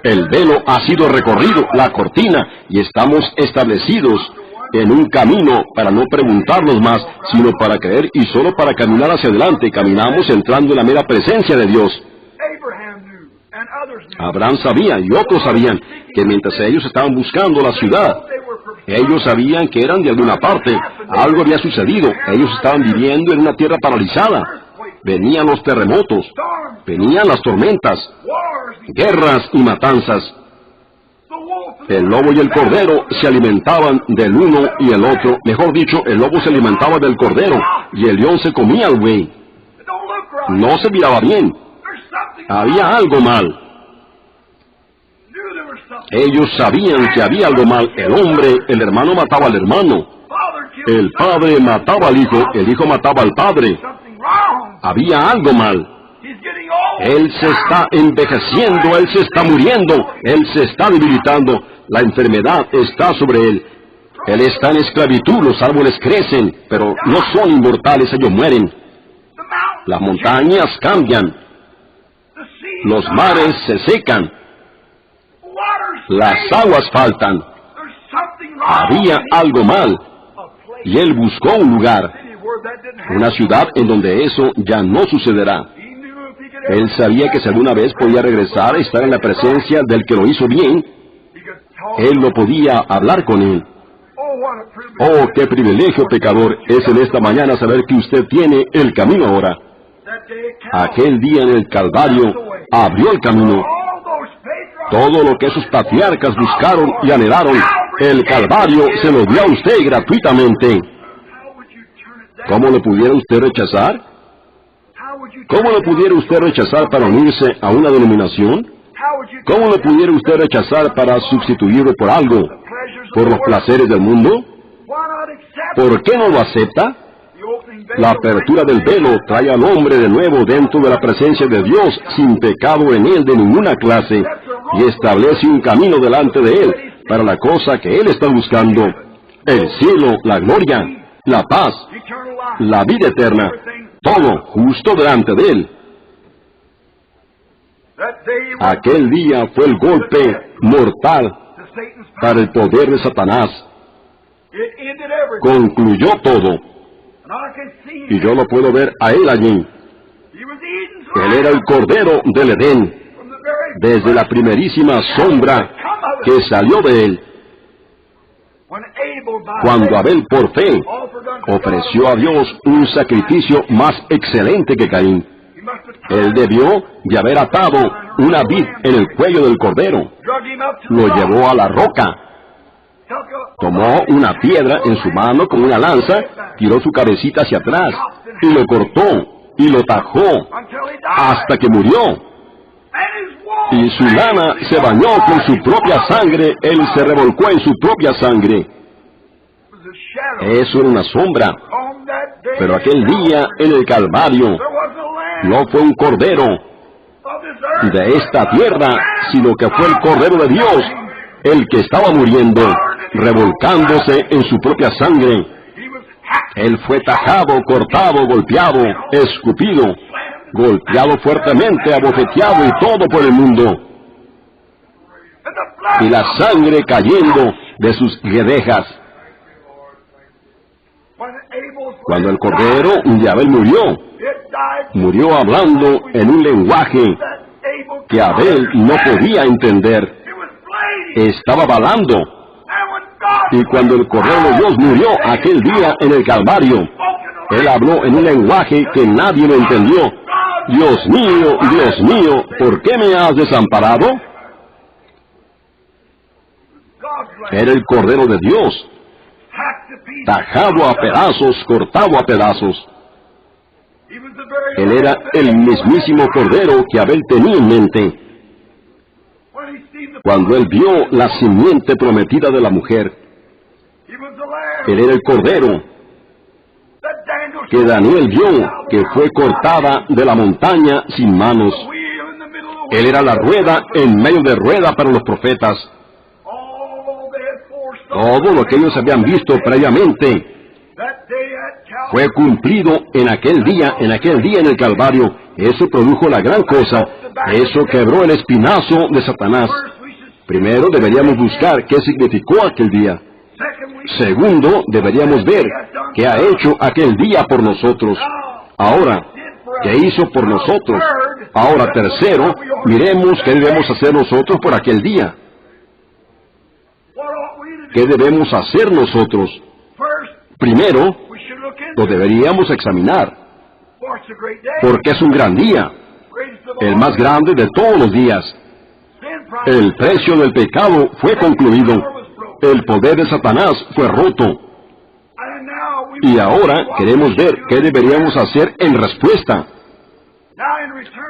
El velo ha sido recorrido, la cortina, y estamos establecidos en un camino para no preguntarnos más, sino para creer y solo para caminar hacia adelante. Caminamos entrando en la mera presencia de Dios. Abraham sabía y otros sabían que mientras ellos estaban buscando la ciudad, ellos sabían que eran de alguna parte. Algo había sucedido. Ellos estaban viviendo en una tierra paralizada. Venían los terremotos, venían las tormentas, guerras y matanzas. El lobo y el cordero se alimentaban del uno y el otro. Mejor dicho, el lobo se alimentaba del cordero y el león se comía al buey. No se miraba bien. Había algo mal. Ellos sabían que había algo mal. El hombre, el hermano mataba al hermano. El padre mataba al hijo. El hijo mataba al padre. Había algo mal. Él se está envejeciendo, él se está muriendo, él se está debilitando. La enfermedad está sobre él. Él está en esclavitud, los árboles crecen, pero no son inmortales, ellos mueren. Las montañas cambian. Los mares se secan. Las aguas faltan. Había algo mal. Y él buscó un lugar, una ciudad en donde eso ya no sucederá. Él sabía que si alguna vez podía regresar a estar en la presencia del que lo hizo bien, él lo podía hablar con él. Oh, qué privilegio, pecador, es en esta mañana saber que usted tiene el camino ahora. Aquel día en el Calvario abrió el camino. Todo lo que esos patriarcas buscaron y anhelaron, el Calvario se lo dio a usted gratuitamente. ¿Cómo lo pudiera usted rechazar? ¿Cómo lo pudiera usted rechazar para unirse a una denominación? ¿Cómo lo pudiera usted rechazar para sustituirlo por algo? ¿Por los placeres del mundo? ¿Por qué no lo acepta? La apertura del velo trae al hombre de nuevo dentro de la presencia de Dios, sin pecado en él de ninguna clase, y establece un camino delante de él para la cosa que él está buscando: el cielo, la gloria, la paz, la vida eterna, todo justo delante de él. Aquel día fue el golpe mortal para el poder de Satanás. Concluyó todo. Y yo lo puedo ver a él allí. Él era el Cordero del Edén, desde la primerísima sombra que salió de él. Cuando Abel por fe ofreció a Dios un sacrificio más excelente que Caín, él debió de haber atado una vid en el cuello del Cordero. Lo llevó a la roca. Tomó una piedra en su mano con una lanza, tiró su cabecita hacia atrás, y lo cortó, y lo tajó, hasta que murió. Y su lana se bañó con su propia sangre, él se revolcó en su propia sangre. Eso era una sombra. Pero aquel día en el Calvario no fue un cordero de esta tierra, sino que fue el Cordero de Dios, el que estaba muriendo, revolcándose en su propia sangre. Él fue tajado, cortado, golpeado, escupido, golpeado fuertemente, abofeteado y todo por el mundo. Y la sangre cayendo de sus guedejas. Cuando el Cordero de Abel murió hablando en un lenguaje que Abel no podía entender. Estaba balando. Y cuando el Cordero de Dios murió aquel día en el Calvario, él habló en un lenguaje que nadie lo entendió. Dios mío, ¿por qué me has desamparado? Era el Cordero de Dios, tajado a pedazos, cortado a pedazos. Él era el mismísimo Cordero que Abel tenía en mente. Cuando él vio la simiente prometida de la mujer, él era el Cordero que Daniel vio, que fue cortada de la montaña sin manos. Él era la rueda en medio de rueda para los profetas. Todo lo que ellos habían visto previamente fue cumplido en aquel día en el Calvario. Eso produjo la gran cosa. Eso quebró el espinazo de Satanás. Primero, deberíamos buscar qué significó aquel día. Segundo, deberíamos ver qué ha hecho aquel día por nosotros. Ahora, ¿qué hizo por nosotros? Ahora, tercero, miremos qué debemos hacer nosotros por aquel día. ¿Qué debemos hacer nosotros? Primero, lo deberíamos examinar, porque es un gran día, el más grande de todos los días. El precio del pecado fue concluido. El poder de Satanás fue roto. Y ahora queremos ver qué deberíamos hacer en respuesta.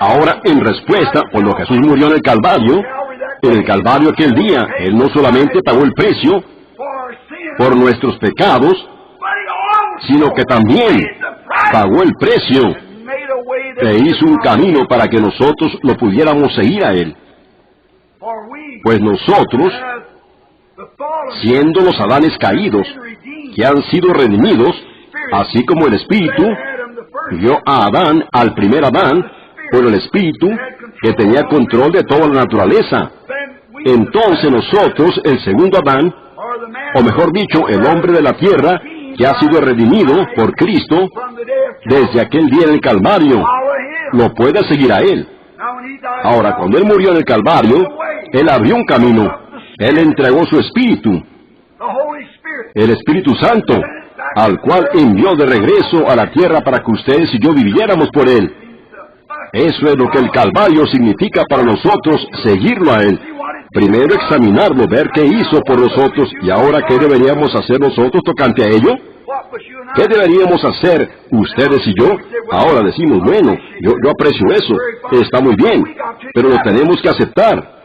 Ahora, en respuesta, cuando Jesús murió en el Calvario aquel día, Él no solamente pagó el precio por nuestros pecados, sino que también pagó el precio e hizo un camino para que nosotros lo pudiéramos seguir a Él. Pues nosotros, siendo los Adanes caídos, que han sido redimidos, así como el Espíritu vio a Adán, al primer Adán, por el Espíritu, que tenía control de toda la naturaleza. Entonces nosotros, el segundo Adán, o mejor dicho, el hombre de la tierra, que ha sido redimido por Cristo desde aquel día en el Calvario, lo puede seguir a Él. Ahora, cuando Él murió en el Calvario, Él abrió un camino. Él entregó su Espíritu, el Espíritu Santo, al cual envió de regreso a la tierra para que ustedes y yo viviéramos por Él. Eso es lo que el Calvario significa para nosotros, seguirlo a Él. Primero examinarlo, ver qué hizo por nosotros, y ahora qué deberíamos hacer nosotros tocante a ello. ¿Qué deberíamos hacer ustedes y yo? Ahora decimos, bueno, yo aprecio eso, está muy bien, pero lo tenemos que aceptar.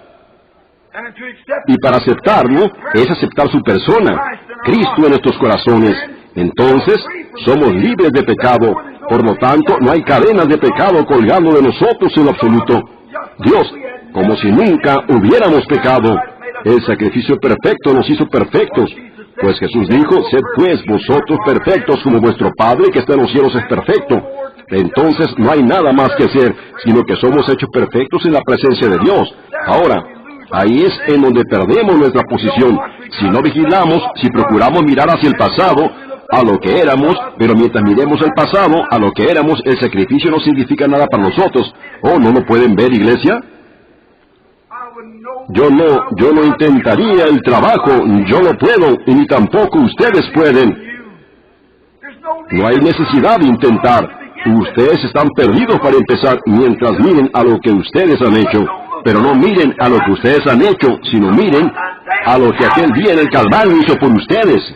Y para aceptarlo, es aceptar su persona, Cristo en nuestros corazones. Entonces, somos libres de pecado. Por lo tanto, no hay cadenas de pecado colgando de nosotros en lo absoluto. Dios, como si nunca hubiéramos pecado. El sacrificio perfecto nos hizo perfectos. Pues Jesús dijo, sed pues vosotros perfectos como vuestro Padre que está en los cielos es perfecto. Entonces no hay nada más que hacer, sino que somos hechos perfectos en la presencia de Dios. Ahora, ahí es en donde perdemos nuestra posición. Si no vigilamos, si procuramos mirar hacia el pasado, a lo que éramos, pero mientras miremos el pasado, a lo que éramos, el sacrificio no significa nada para nosotros. ¿Oh, no lo pueden ver, iglesia? Yo no intentaría el trabajo, yo no puedo, y ni tampoco ustedes pueden. No hay necesidad de intentar. Ustedes están perdidos para empezar, mientras miren a lo que ustedes han hecho. Pero no miren a lo que ustedes han hecho, sino miren a lo que aquel día en el Calvario hizo por ustedes.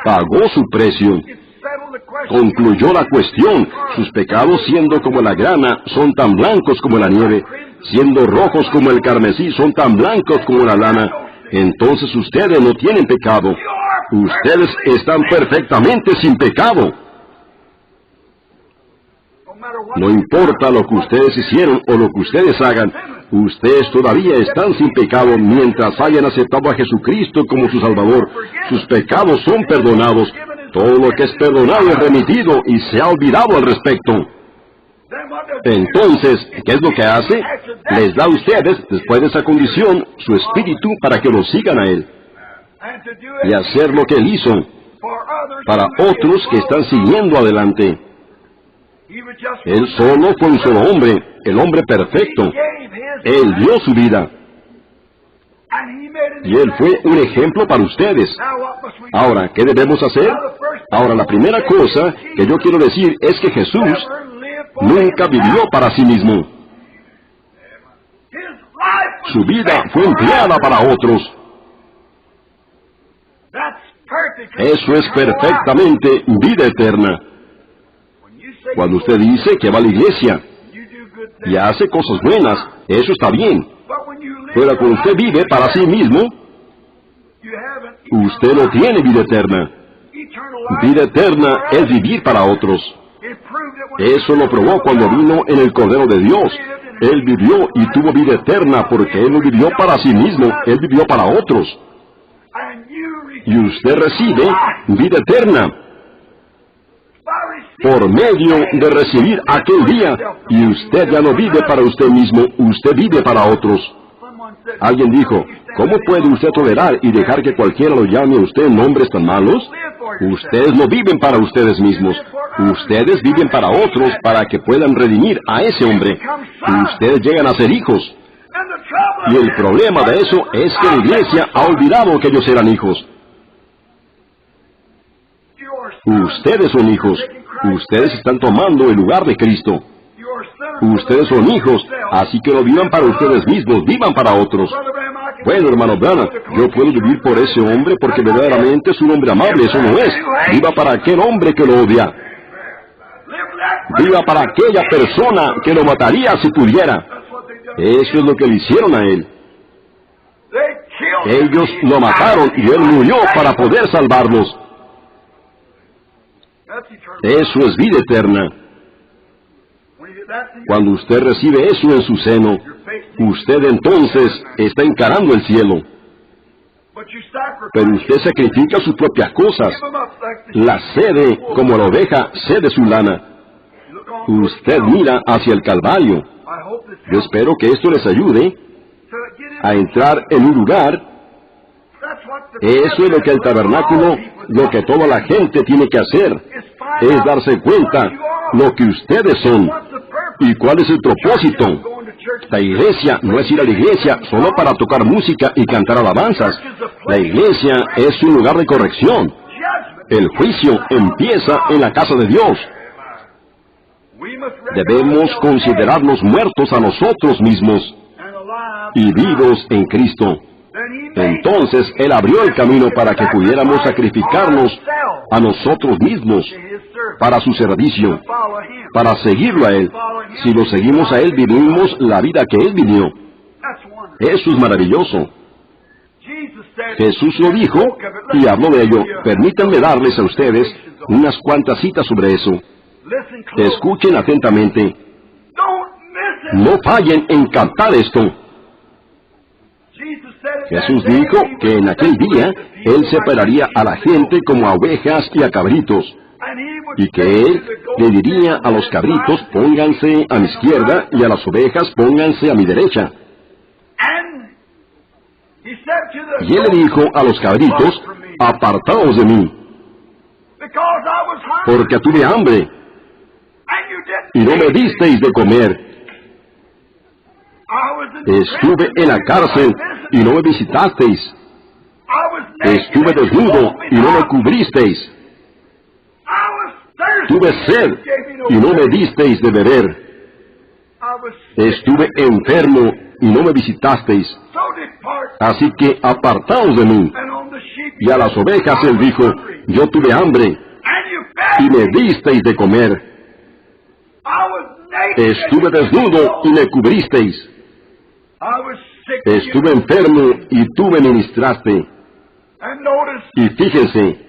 Pagó su precio. Concluyó la cuestión. Sus pecados, siendo como la grana, son tan blancos como la nieve. Siendo rojos como el carmesí, son tan blancos como la lana. Entonces ustedes no tienen pecado. Ustedes están perfectamente sin pecado. No importa lo que ustedes hicieron o lo que ustedes hagan, ustedes todavía están sin pecado mientras hayan aceptado a Jesucristo como su Salvador. Sus pecados son perdonados. Todo lo que es perdonado es remitido y se ha olvidado al respecto. Entonces, ¿qué es lo que hace? Les da a ustedes, después de esa condición, su espíritu para que lo sigan a Él. Y hacer lo que Él hizo para otros que están siguiendo adelante. Él solo fue un solo hombre, el hombre perfecto. Él dio su vida. Y Él fue un ejemplo para ustedes. Ahora, ¿qué debemos hacer? Ahora, la primera cosa que yo quiero decir es que Jesús nunca vivió para sí mismo. Su vida fue empleada para otros. Eso es perfectamente vida eterna. Cuando usted dice que va a la iglesia y hace cosas buenas, eso está bien. Pero cuando usted vive para sí mismo, usted no tiene vida eterna. Vida eterna es vivir para otros. Eso lo probó cuando vino en el Cordero de Dios. Él vivió y tuvo vida eterna porque Él no vivió para sí mismo, Él vivió para otros. Y usted recibe vida eterna por medio de recibir aquel día, y usted ya no vive para usted mismo, usted vive para otros. Alguien dijo, ¿cómo puede usted tolerar y dejar que cualquiera lo llame a usted nombres tan malos? Ustedes no viven para ustedes mismos, ustedes viven para otros para que puedan redimir a ese hombre. Ustedes llegan a ser hijos. Y el problema de eso es que la iglesia ha olvidado que ellos eran hijos. Ustedes son hijos. Ustedes están tomando el lugar de Cristo. Ustedes son hijos, así que no vivan para ustedes mismos, vivan para otros. Bueno, hermano Branham, yo puedo vivir por ese hombre porque verdaderamente es un hombre amable, eso no es. Viva para aquel hombre que lo odia. Viva para aquella persona que lo mataría si pudiera. Eso es lo que le hicieron a él. Ellos lo mataron y él murió para poder salvarlos. Eso es vida eterna. Cuando usted recibe eso en su seno, usted entonces está encarando el cielo. Pero usted sacrifica sus propias cosas. La cede como la oveja cede su lana. Usted mira hacia el Calvario. Yo espero que esto les ayude a entrar en un lugar. Eso es lo que el tabernáculo, lo que toda la gente tiene que hacer, es darse cuenta lo que ustedes son y cuál es el propósito. La iglesia no es ir a la iglesia solo para tocar música y cantar alabanzas. La iglesia es un lugar de corrección. El juicio empieza en la casa de Dios. Debemos considerarnos muertos a nosotros mismos y vivos en Cristo. Entonces Él abrió el camino para que pudiéramos sacrificarnos a nosotros mismos para su servicio, para seguirlo a Él. Si lo seguimos a Él, vivimos la vida que Él vivió. Eso es maravilloso. Jesús lo dijo y habló de ello. Permítanme darles a ustedes unas cuantas citas sobre eso. Escuchen atentamente. No fallen en captar esto. Jesús dijo que en aquel día Él separaría a la gente como a ovejas y a cabritos, y que Él le diría a los cabritos, pónganse a mi izquierda, y a las ovejas, pónganse a mi derecha. Y Él le dijo a los cabritos, apartaos de mí, porque tuve hambre, y no me disteis de comer. Estuve en la cárcel, y no me visitasteis. Estuve desnudo, y no me cubristeis. Tuve sed, y no me disteis de beber. Estuve enfermo, y no me visitasteis. Así que apartaos de mí. Y a las ovejas Él dijo, yo tuve hambre, y me disteis de comer. Estuve desnudo, y me cubristeis. Estuve enfermo, y tú me ministraste. Y fíjense,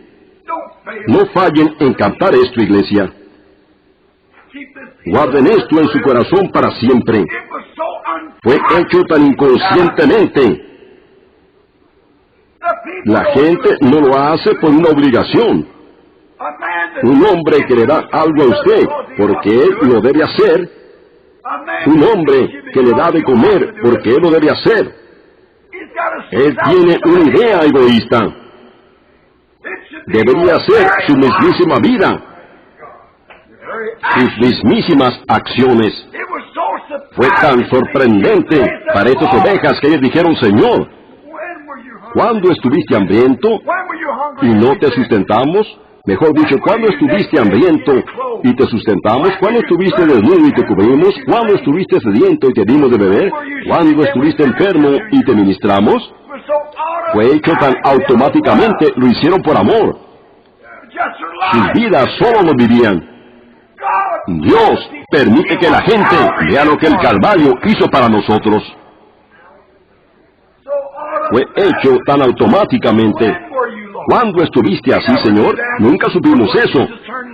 no fallen en captar esto, iglesia. Guarden esto en su corazón para siempre. Fue hecho tan inconscientemente. La gente no lo hace por una obligación. Un hombre que le da algo a usted porque él lo debe hacer. Un hombre que le da de comer porque él lo debe hacer. Él tiene una idea egoísta. Debería ser su mismísima vida, sus mismísimas acciones. Fue tan sorprendente para estas ovejas que ellos dijeron, Señor, ¿cuándo estuviste hambriento y no te sustentamos? Mejor dicho, ¿cuándo estuviste hambriento y te sustentamos? ¿Cuándo estuviste desnudo y te cubrimos? ¿Cuándo estuviste sediento y te dimos de beber? ¿Cuándo estuviste enfermo y te ministramos? Fue hecho tan automáticamente, lo hicieron por amor. Sus vidas solo lo vivían. Dios permite que la gente vea lo que el Calvario hizo para nosotros. Fue hecho tan automáticamente. ¿Cuándo estuviste así, Señor? Nunca supimos eso.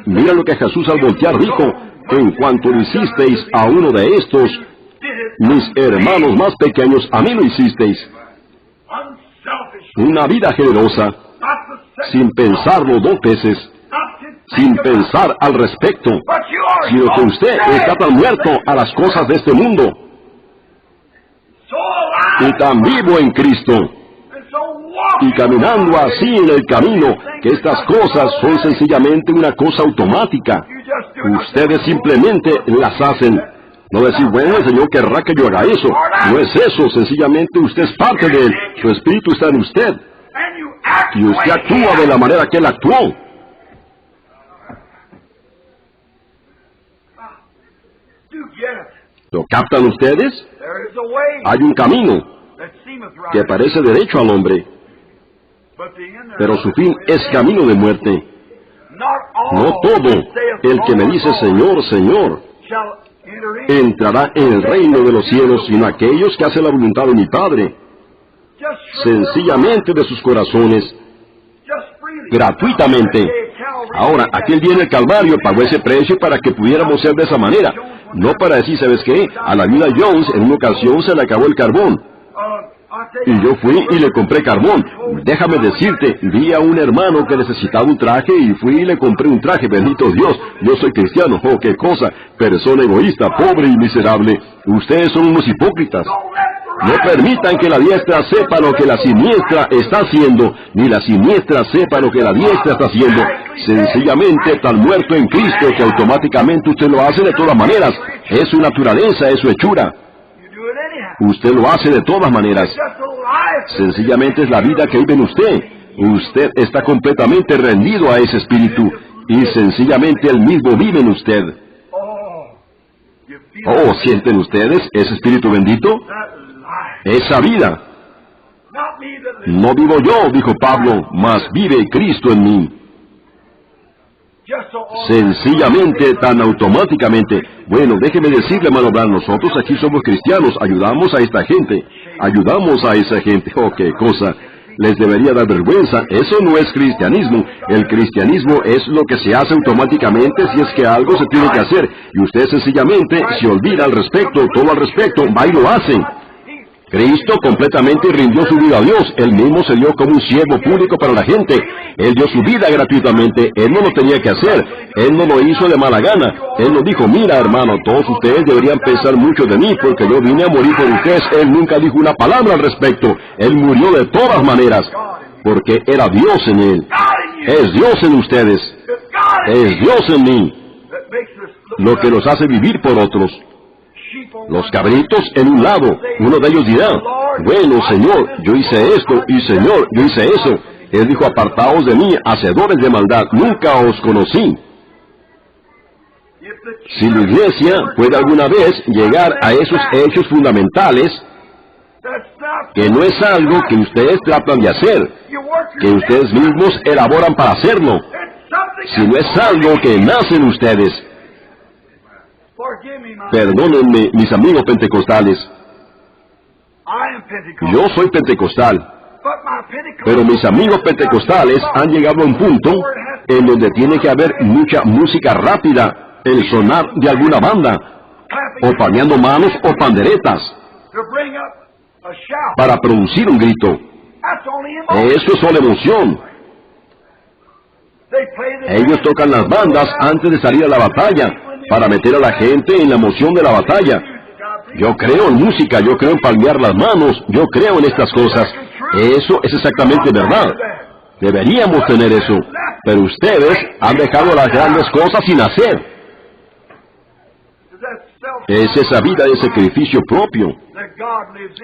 Mira lo que Jesús al voltear dijo, que en cuanto lo hicisteis a uno de estos, mis hermanos más pequeños, a mí lo hicisteis. Una vida generosa, sin pensarlo dos veces, sin pensar al respecto, sino que usted está tan muerto a las cosas de este mundo y tan vivo en Cristo, y caminando así en el camino, que estas cosas son sencillamente una cosa automática. Ustedes simplemente las hacen. No decir, bueno, el Señor querrá que yo haga eso. No es eso, sencillamente usted es parte de Él. Su Espíritu está en usted. Y usted actúa de la manera que Él actuó. ¿Lo captan ustedes? Hay un camino que parece derecho al hombre, pero su fin es camino de muerte. No todo el que me dice Señor, Señor, entrará en el reino de los cielos, sino aquellos que hacen la voluntad de mi Padre, sencillamente de sus corazones, gratuitamente. Ahora, aquel día en el Calvario pagó ese precio para que pudiéramos ser de esa manera. No para decir, ¿sabes qué? A la viuda Jones en una ocasión se le acabó el carbón. Y yo fui y le compré carbón. Déjame decirte, vi a un hermano que necesitaba un traje y fui y le compré un traje. Bendito Dios, yo soy cristiano. Oh, qué cosa. Persona egoísta, pobre y miserable. Ustedes son unos hipócritas. No permitan que la diestra sepa lo que la siniestra está haciendo, ni la siniestra sepa lo que la diestra está haciendo. Sencillamente tan muerto en Cristo que automáticamente usted lo hace de todas maneras. Es su naturaleza, es su hechura. Usted lo hace de todas maneras. Sencillamente es la vida que vive en usted. Usted está completamente rendido a ese espíritu y sencillamente él mismo vive en usted. Oh, ¿sienten ustedes ese espíritu bendito? Esa vida. No vivo yo, dijo Pablo, mas vive Cristo en mí. Sencillamente, tan automáticamente. Bueno, déjeme decirle, hermano Branham, nosotros aquí somos cristianos, ayudamos a esta gente. Ayudamos a esa gente. Oh, qué cosa. Les debería dar vergüenza. Eso no es cristianismo. El cristianismo es lo que se hace automáticamente si es que algo se tiene que hacer. Y usted sencillamente se olvida al respecto, todo al respecto, va y lo hace. Cristo completamente rindió su vida a Dios. Él mismo se dio como un siervo público para la gente. Él dio su vida gratuitamente. Él no lo tenía que hacer. Él no lo hizo de mala gana. Él nos dijo, mira hermano, todos ustedes deberían pensar mucho de mí porque yo vine a morir por ustedes. Él nunca dijo una palabra al respecto. Él murió de todas maneras porque era Dios en él. Es Dios en ustedes. Es Dios en mí. Lo que los hace vivir por otros. Los cabritos en un lado, uno de ellos dirá, bueno, Señor, yo hice esto, y Señor, yo hice eso. Él dijo, apartaos de mí, hacedores de maldad, nunca os conocí. Si la iglesia puede alguna vez llegar a esos hechos fundamentales, que no es algo que ustedes tratan de hacer, que ustedes mismos elaboran para hacerlo, sino es algo que nace en ustedes. Perdónenme, mis amigos pentecostales. Yo soy pentecostal, pero mis amigos pentecostales han llegado a un punto en donde tiene que haber mucha música rápida, el sonar de alguna banda, o paneando manos o panderetas, para producir un grito. Eso es solo emoción. Ellos tocan las bandas antes de salir a la batalla, para meter a la gente en la emoción de la batalla. Yo creo en música, yo creo en palmear las manos, yo creo en estas cosas. Eso es exactamente verdad. Deberíamos tener eso. Pero ustedes han dejado las grandes cosas sin hacer. Es esa vida de sacrificio propio,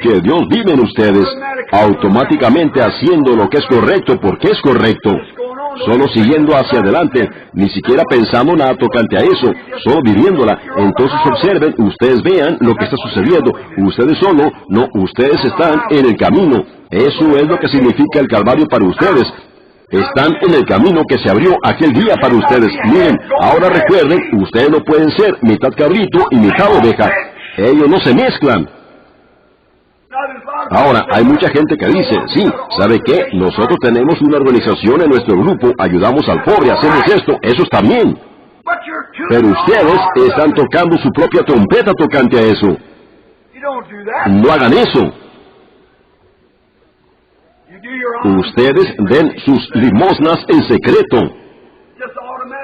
que Dios vive en ustedes, automáticamente haciendo lo que es correcto porque es correcto, solo siguiendo hacia adelante, ni siquiera pensando nada tocante a eso, solo viviéndola. Entonces observen, ustedes vean lo que está sucediendo. Ustedes solo, no, ustedes están en el camino. Eso es lo que significa el Calvario para ustedes. Están en el camino que se abrió aquel día para ustedes. Miren, ahora recuerden, ustedes no pueden ser mitad cabrito y mitad oveja. Ellos no se mezclan. Ahora, hay mucha gente que dice, sí, ¿sabe qué? Nosotros tenemos una organización en nuestro grupo, ayudamos al pobre, hacemos esto, eso está bien. Pero ustedes están tocando su propia trompeta tocante a eso. No hagan eso. Ustedes den sus limosnas en secreto.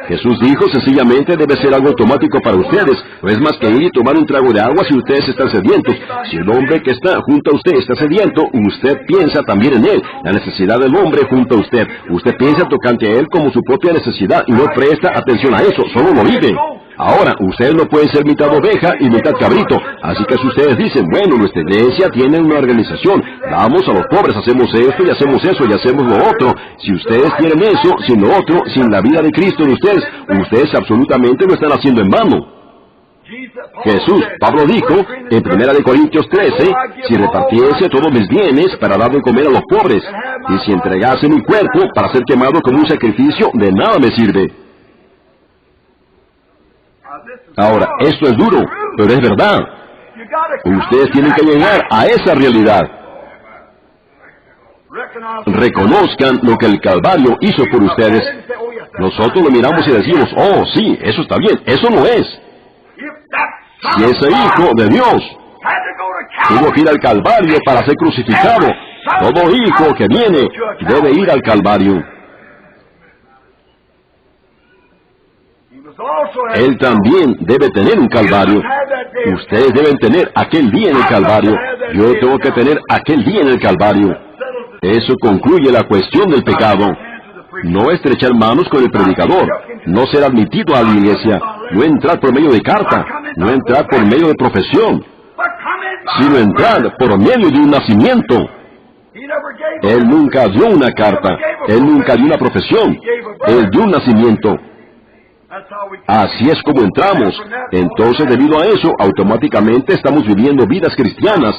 Jesús dijo, sencillamente debe ser algo automático para ustedes. No es más que ir y tomar un trago de agua si ustedes están sedientos. Si el hombre que está junto a usted está sediento, usted piensa también en él. La necesidad del hombre junto a usted. Usted piensa tocante a él como su propia necesidad y no presta atención a eso, solo lo vive. Ahora, ustedes no pueden ser mitad oveja y mitad cabrito. Así que si ustedes dicen, bueno, nuestra iglesia tiene una organización, damos a los pobres, hacemos esto y hacemos eso y hacemos lo otro. Si ustedes quieren eso, sin lo otro, sin la vida de Cristo en ustedes, ustedes absolutamente lo están haciendo en vano. Jesús, Pablo dijo, en 1 Corintios 13, si repartiese todos mis bienes para dar de comer a los pobres, y si entregase mi cuerpo para ser quemado como un sacrificio, de nada me sirve. Ahora, esto es duro, pero es verdad. Ustedes tienen que llegar a esa realidad. Reconozcan lo que el Calvario hizo por ustedes. Nosotros lo miramos y decimos, oh, sí, eso está bien. Eso no es. Si ese Hijo de Dios tuvo que ir al Calvario para ser crucificado. Todo hijo que viene debe ir al Calvario. Él también debe tener un Calvario. Ustedes deben tener aquel día en el Calvario. Yo tengo que tener aquel día en el Calvario. Eso concluye la cuestión del pecado. No estrechar manos con el predicador, no ser admitido a la iglesia, no entrar por medio de carta, no entrar por medio de profesión, sino entrar por medio de un nacimiento. Él nunca dio una carta, Él nunca dio una profesión, Él dio un nacimiento. Así es como entramos. Entonces, debido a eso, automáticamente estamos viviendo vidas cristianas.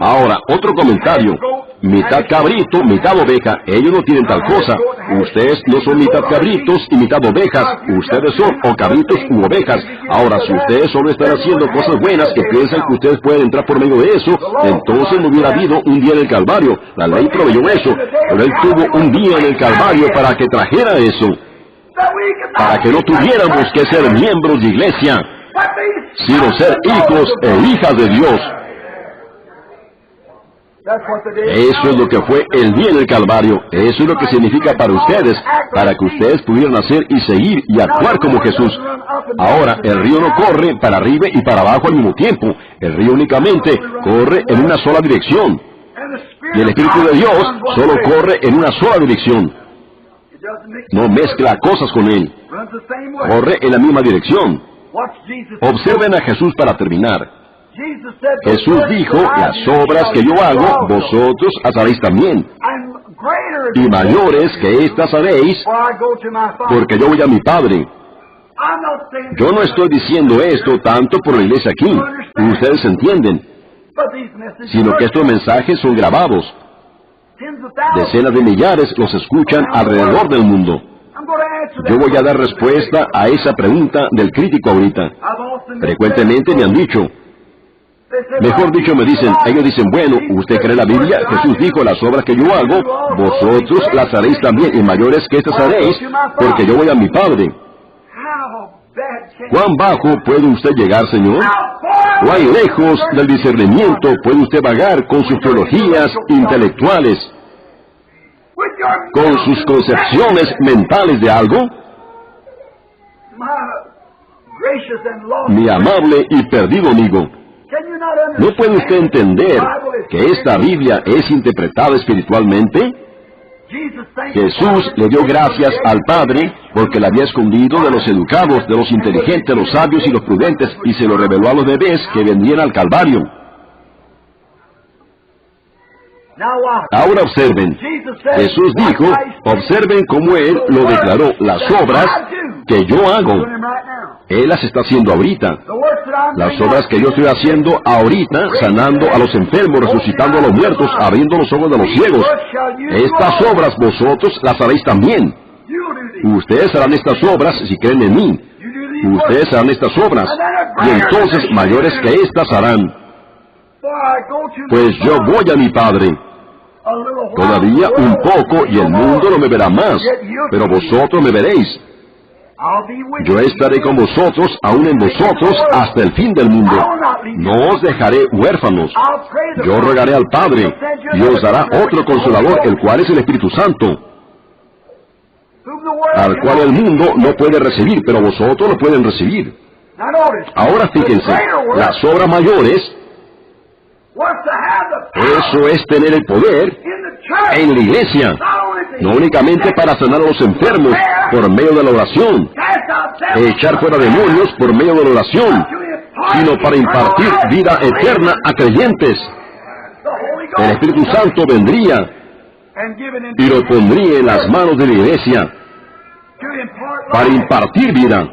Ahora, otro comentario. Mitad cabrito, mitad oveja. Ellos no tienen tal cosa. Ustedes no son mitad cabritos y mitad ovejas. Ustedes son o cabritos u ovejas. Ahora, si ustedes solo están haciendo cosas buenas que piensan que ustedes pueden entrar por medio de eso, entonces no hubiera habido un día en el Calvario. La ley proveyó eso, pero Él tuvo un día en el Calvario para que trajera eso. Para que no tuviéramos que ser miembros de iglesia, sino ser hijos e hijas de Dios. Eso es lo que fue el día en el Calvario. Eso es lo que significa para ustedes, para que ustedes pudieran hacer y seguir y actuar como Jesús. Ahora, el río no corre para arriba y para abajo al mismo tiempo. El río únicamente corre en una sola dirección. Y el Espíritu de Dios solo corre en una sola dirección. No mezcla cosas con Él. Corre en la misma dirección. Observen a Jesús para terminar. Jesús dijo, las obras que yo hago, vosotros las haréis también. Y mayores que estas haréis, porque yo voy a mi Padre. Yo no estoy diciendo esto tanto por la iglesia aquí, ustedes entienden, sino que estos mensajes son grabados. Decenas de millares los escuchan alrededor del mundo. Yo voy a dar respuesta a esa pregunta del crítico ahorita. Frecuentemente me han dicho, mejor dicho me dicen, ellos dicen, bueno, ¿usted cree la Biblia? Jesús dijo, las obras que yo hago, vosotros las haréis también, y mayores que estas haréis, porque yo voy a mi Padre. ¿Cuán bajo puede usted llegar, Señor? ¿Cuán lejos del discernimiento puede usted vagar con sus teologías intelectuales, con sus concepciones mentales de algo? Mi amable y perdido amigo, ¿no puede usted entender que esta Biblia es interpretada espiritualmente? Jesús le dio gracias al Padre porque la había escondido de los educados, de los inteligentes, los sabios y los prudentes, y se lo reveló a los bebés que vendrían al Calvario. Ahora observen, Jesús dijo, observen cómo Él lo declaró, las obras que yo hago. Él las está haciendo ahorita. Las obras que yo estoy haciendo ahorita, sanando a los enfermos, resucitando a los muertos, abriendo los ojos de los ciegos. Estas obras vosotros las haréis también. Ustedes harán estas obras si creen en mí. Ustedes harán estas obras, y entonces mayores que estas harán. Pues yo voy a mi Padre. Todavía un poco y el mundo no me verá más, pero vosotros me veréis. Yo estaré con vosotros, aún en vosotros, hasta el fin del mundo. No os dejaré huérfanos. Yo rogaré al Padre, y os dará otro Consolador, el cual es el Espíritu Santo, al cual el mundo no puede recibir, pero vosotros lo pueden recibir. Ahora fíjense, las obras mayores, eso es tener el poder en la iglesia, no únicamente para sanar a los enfermos por medio de la oración, echar fuera demonios por medio de la oración, sino para impartir vida eterna a creyentes. El Espíritu Santo vendría y lo pondría en las manos de la iglesia para impartir vida.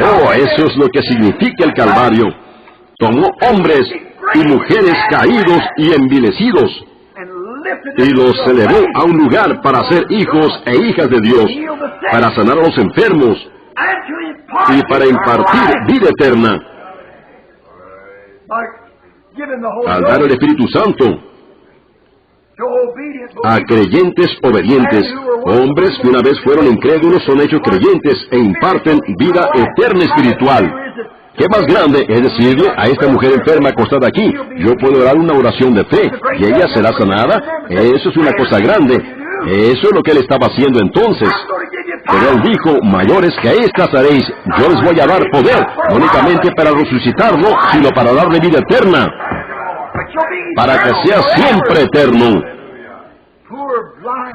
Oh, eso es lo que significa el Calvario. Tomó hombres y mujeres caídos y envilecidos y los elevó a un lugar para ser hijos e hijas de Dios, para sanar a los enfermos y para impartir vida eterna. Al dar el Espíritu Santo, a creyentes obedientes. Hombres que una vez fueron incrédulos son hechos creyentes e imparten vida eterna espiritual. ¿Qué más grande es decirle a esta mujer enferma acostada aquí, yo puedo orar una oración de fe y ella será sanada? Eso es una cosa grande. Eso es lo que él estaba haciendo entonces. Pero él dijo, mayores que estas haréis. Yo les voy a dar poder, no únicamente para resucitarlo, sino para darle vida eterna, para que sea siempre eterno.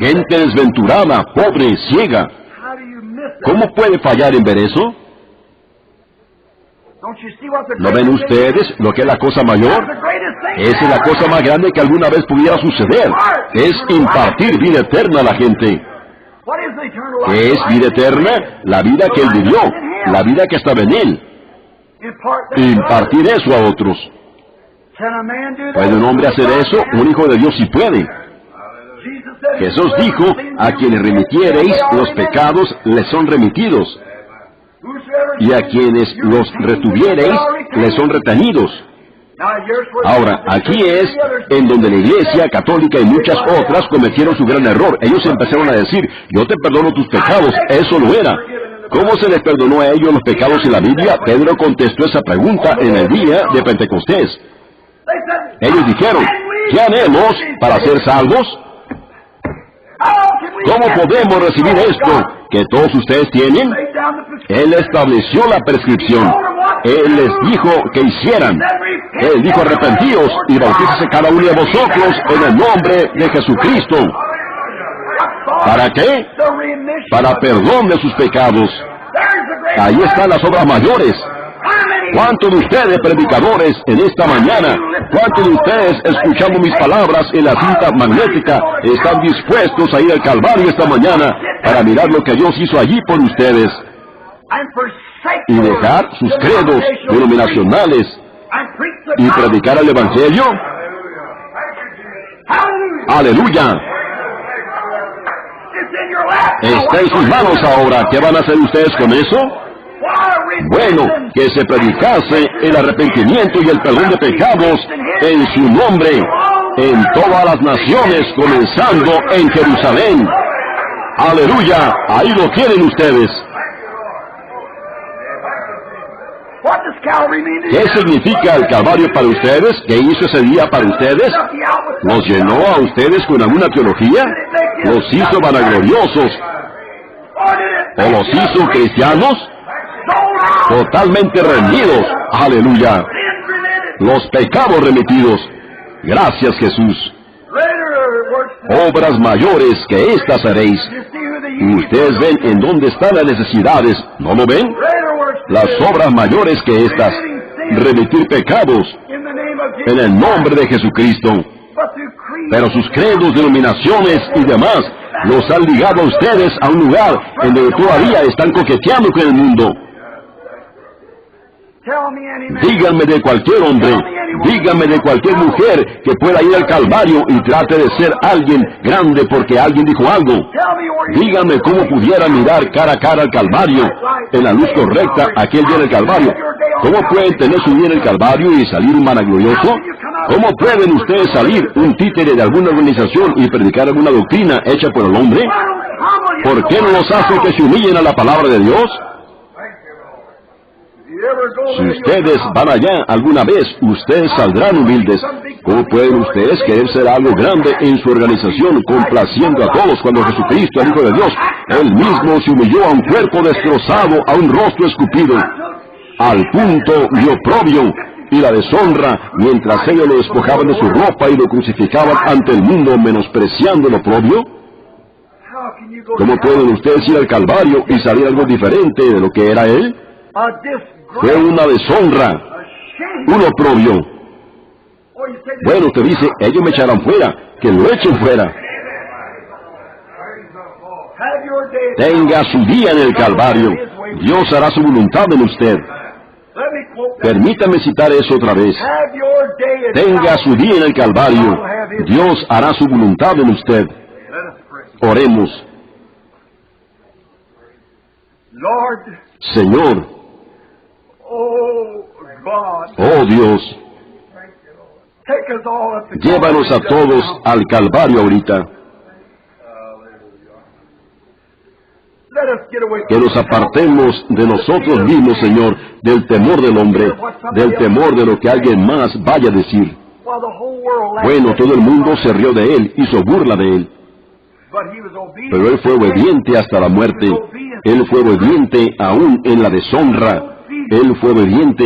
Gente desventurada, pobre, ciega. ¿Cómo puede fallar en ver eso? ¿No ven ustedes lo que es la cosa mayor? Esa es la cosa más grande que alguna vez pudiera suceder. Es impartir vida eterna a la gente. ¿Qué es vida eterna? La vida que él vivió, la vida que estaba en él. Impartir eso a otros. ¿Puede un hombre hacer eso? Un hijo de Dios sí puede. Jesús dijo, a quienes remitiereis los pecados les son remitidos, y a quienes los retuviereis les son retenidos. Ahora, aquí es en donde la Iglesia Católica y muchas otras cometieron su gran error. Ellos empezaron a decir, yo te perdono tus pecados. Eso no era. ¿Cómo se les perdonó a ellos los pecados en la Biblia? Pedro contestó esa pregunta en el día de Pentecostés. Ellos dijeron, ¿qué haremos para ser salvos? ¿Cómo podemos recibir esto que todos ustedes tienen? Él estableció la prescripción. Él les dijo que hicieran. Él dijo, arrepentíos y bautícese cada uno de vosotros en el nombre de Jesucristo. ¿Para qué? Para perdón de sus pecados. Ahí están las obras mayores. ¿Cuántos de ustedes, predicadores, en esta mañana, cuántos de ustedes, escuchando mis palabras en la cinta magnética, están dispuestos a ir al Calvario esta mañana para mirar lo que Dios hizo allí por ustedes y dejar sus credos denominacionales y predicar el Evangelio? ¡Aleluya! Está en sus manos ahora. ¿Qué van a hacer ustedes con eso? Bueno, que se predicase el arrepentimiento y el perdón de pecados en su nombre, en todas las naciones, comenzando en Jerusalén. ¡Aleluya! Ahí lo tienen ustedes. ¿Qué significa el Calvario para ustedes? ¿Qué hizo ese día para ustedes? ¿Los llenó a ustedes con alguna teología? ¿Los hizo vanagloriosos? ¿O los hizo cristianos? Totalmente rendidos. ¡Aleluya! Los pecados remitidos. Gracias, Jesús. Obras mayores que estas haréis. Ustedes ven en dónde están las necesidades. ¿No lo ven? Las obras mayores que estas. Remitir pecados en el nombre de Jesucristo. Pero sus credos, denominaciones y demás los han ligado a ustedes a un lugar en donde todavía están coqueteando con el mundo. Díganme de cualquier hombre, díganme de cualquier mujer que pueda ir al Calvario y trate de ser alguien grande porque alguien dijo algo. Díganme cómo pudiera mirar cara a cara al Calvario, en la luz correcta, aquel día del Calvario. ¿Cómo pueden tener su día en el Calvario y salir un vanaglorioso? ¿Cómo pueden ustedes salir un títere de alguna organización y predicar alguna doctrina hecha por el hombre? ¿Por qué no los hace que se humillen a la palabra de Dios? Si ustedes van allá alguna vez, ustedes saldrán humildes. ¿Cómo pueden ustedes querer ser algo grande en su organización, complaciendo a todos cuando Jesucristo, el Hijo de Dios, Él mismo se humilló a un cuerpo destrozado, a un rostro escupido, al punto de oprobio y la deshonra, mientras ellos lo despojaban de su ropa y lo crucificaban ante el mundo, menospreciando el oprobio? ¿Cómo pueden ustedes ir al Calvario y salir algo diferente de lo que era Él? Fue una deshonra, un oprobio. Bueno, usted dice, ellos me echarán fuera, que lo echen fuera. Tenga su día en el Calvario. Dios hará su voluntad en usted. Permítame citar eso otra vez. Tenga su día en el Calvario. Dios hará su voluntad en usted. Oremos. Señor, oh Dios, llévanos a todos al Calvario ahorita. Que nos apartemos de nosotros mismos, Señor, del temor del hombre, del temor de lo que alguien más vaya a decir. Bueno, todo el mundo se rió de él, hizo burla de él. Pero él fue obediente hasta la muerte. Él fue obediente aún en la deshonra. Él fue obediente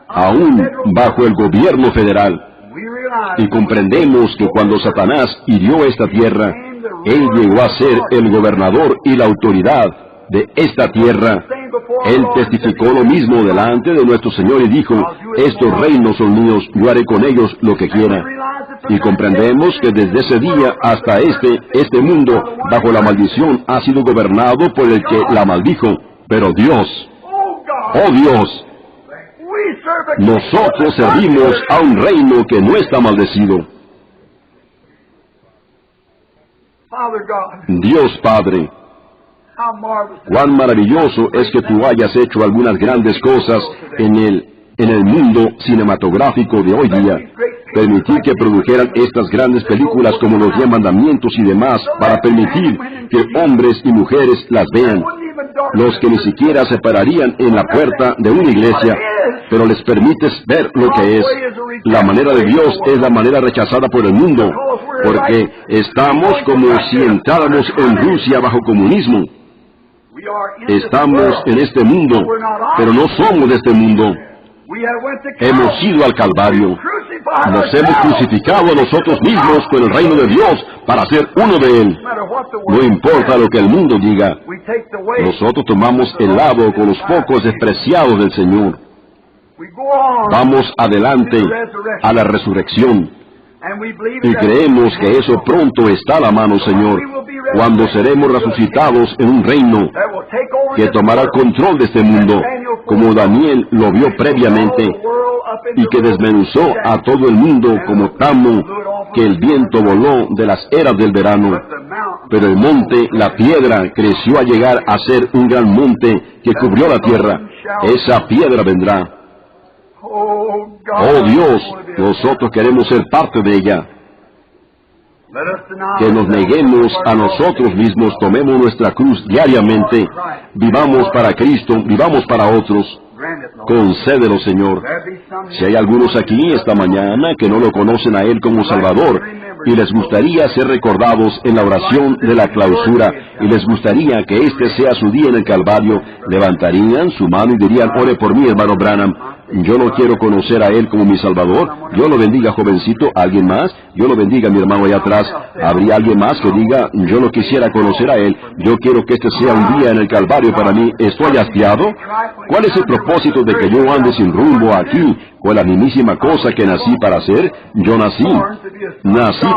aún bajo el gobierno federal. Y comprendemos que cuando Satanás hirió esta tierra, él llegó a ser el gobernador y la autoridad de esta tierra. Él testificó lo mismo delante de nuestro Señor y dijo, estos reinos son míos, yo haré con ellos lo que quiera. Y comprendemos que desde ese día hasta este mundo, bajo la maldición, ha sido gobernado por el que la maldijo. Pero Dios, oh Dios, nosotros servimos a un reino que no está maldecido. Dios Padre, cuán maravilloso es que tú hayas hecho algunas grandes cosas en el mundo cinematográfico de hoy día. Permitir que produjeran estas grandes películas como los 10 mandamientos y demás, para permitir que hombres y mujeres las vean. Los que ni siquiera se pararían en la puerta de una iglesia, pero les permites ver lo que es. La manera de Dios es la manera rechazada por el mundo, porque estamos como si entráramos en Rusia bajo comunismo. Estamos en este mundo, pero no somos de este mundo. Hemos ido al Calvario. Nos hemos crucificado a nosotros mismos con el reino de Dios para ser uno de Él. No importa lo que el mundo diga. Nosotros tomamos el lado con los pocos despreciados del Señor. Vamos adelante a la resurrección. Y creemos que eso pronto está a la mano, Señor, cuando seremos resucitados en un reino que tomará control de este mundo, como Daniel lo vio previamente, y que desmenuzó a todo el mundo como tamo que el viento voló de las eras del verano. Pero el monte, la piedra, creció a llegar a ser un gran monte que cubrió la tierra. Esa piedra vendrá. Oh Dios, nosotros queremos ser parte de ella. Que nos neguemos a nosotros mismos, tomemos nuestra cruz diariamente, vivamos para Cristo, vivamos para otros. Concédelo, Señor. Si hay algunos aquí esta mañana que no lo conocen a Él como Salvador, y les gustaría ser recordados en la oración de la clausura, y les gustaría que este sea su día en el Calvario, levantarían su mano y dirían, ore por mí, hermano Branham. Yo no quiero conocer a Él como mi Salvador. Dios lo bendiga, jovencito. ¿Alguien más? Dios lo bendiga, mi hermano allá atrás. ¿Habría alguien más que diga, yo no quisiera conocer a Él? Yo quiero que este sea un día en el Calvario para mí. ¿Estoy hastiado? ¿Cuál es el propósito de que yo ande sin rumbo aquí, con la mismísima cosa que nací para hacer? Yo nací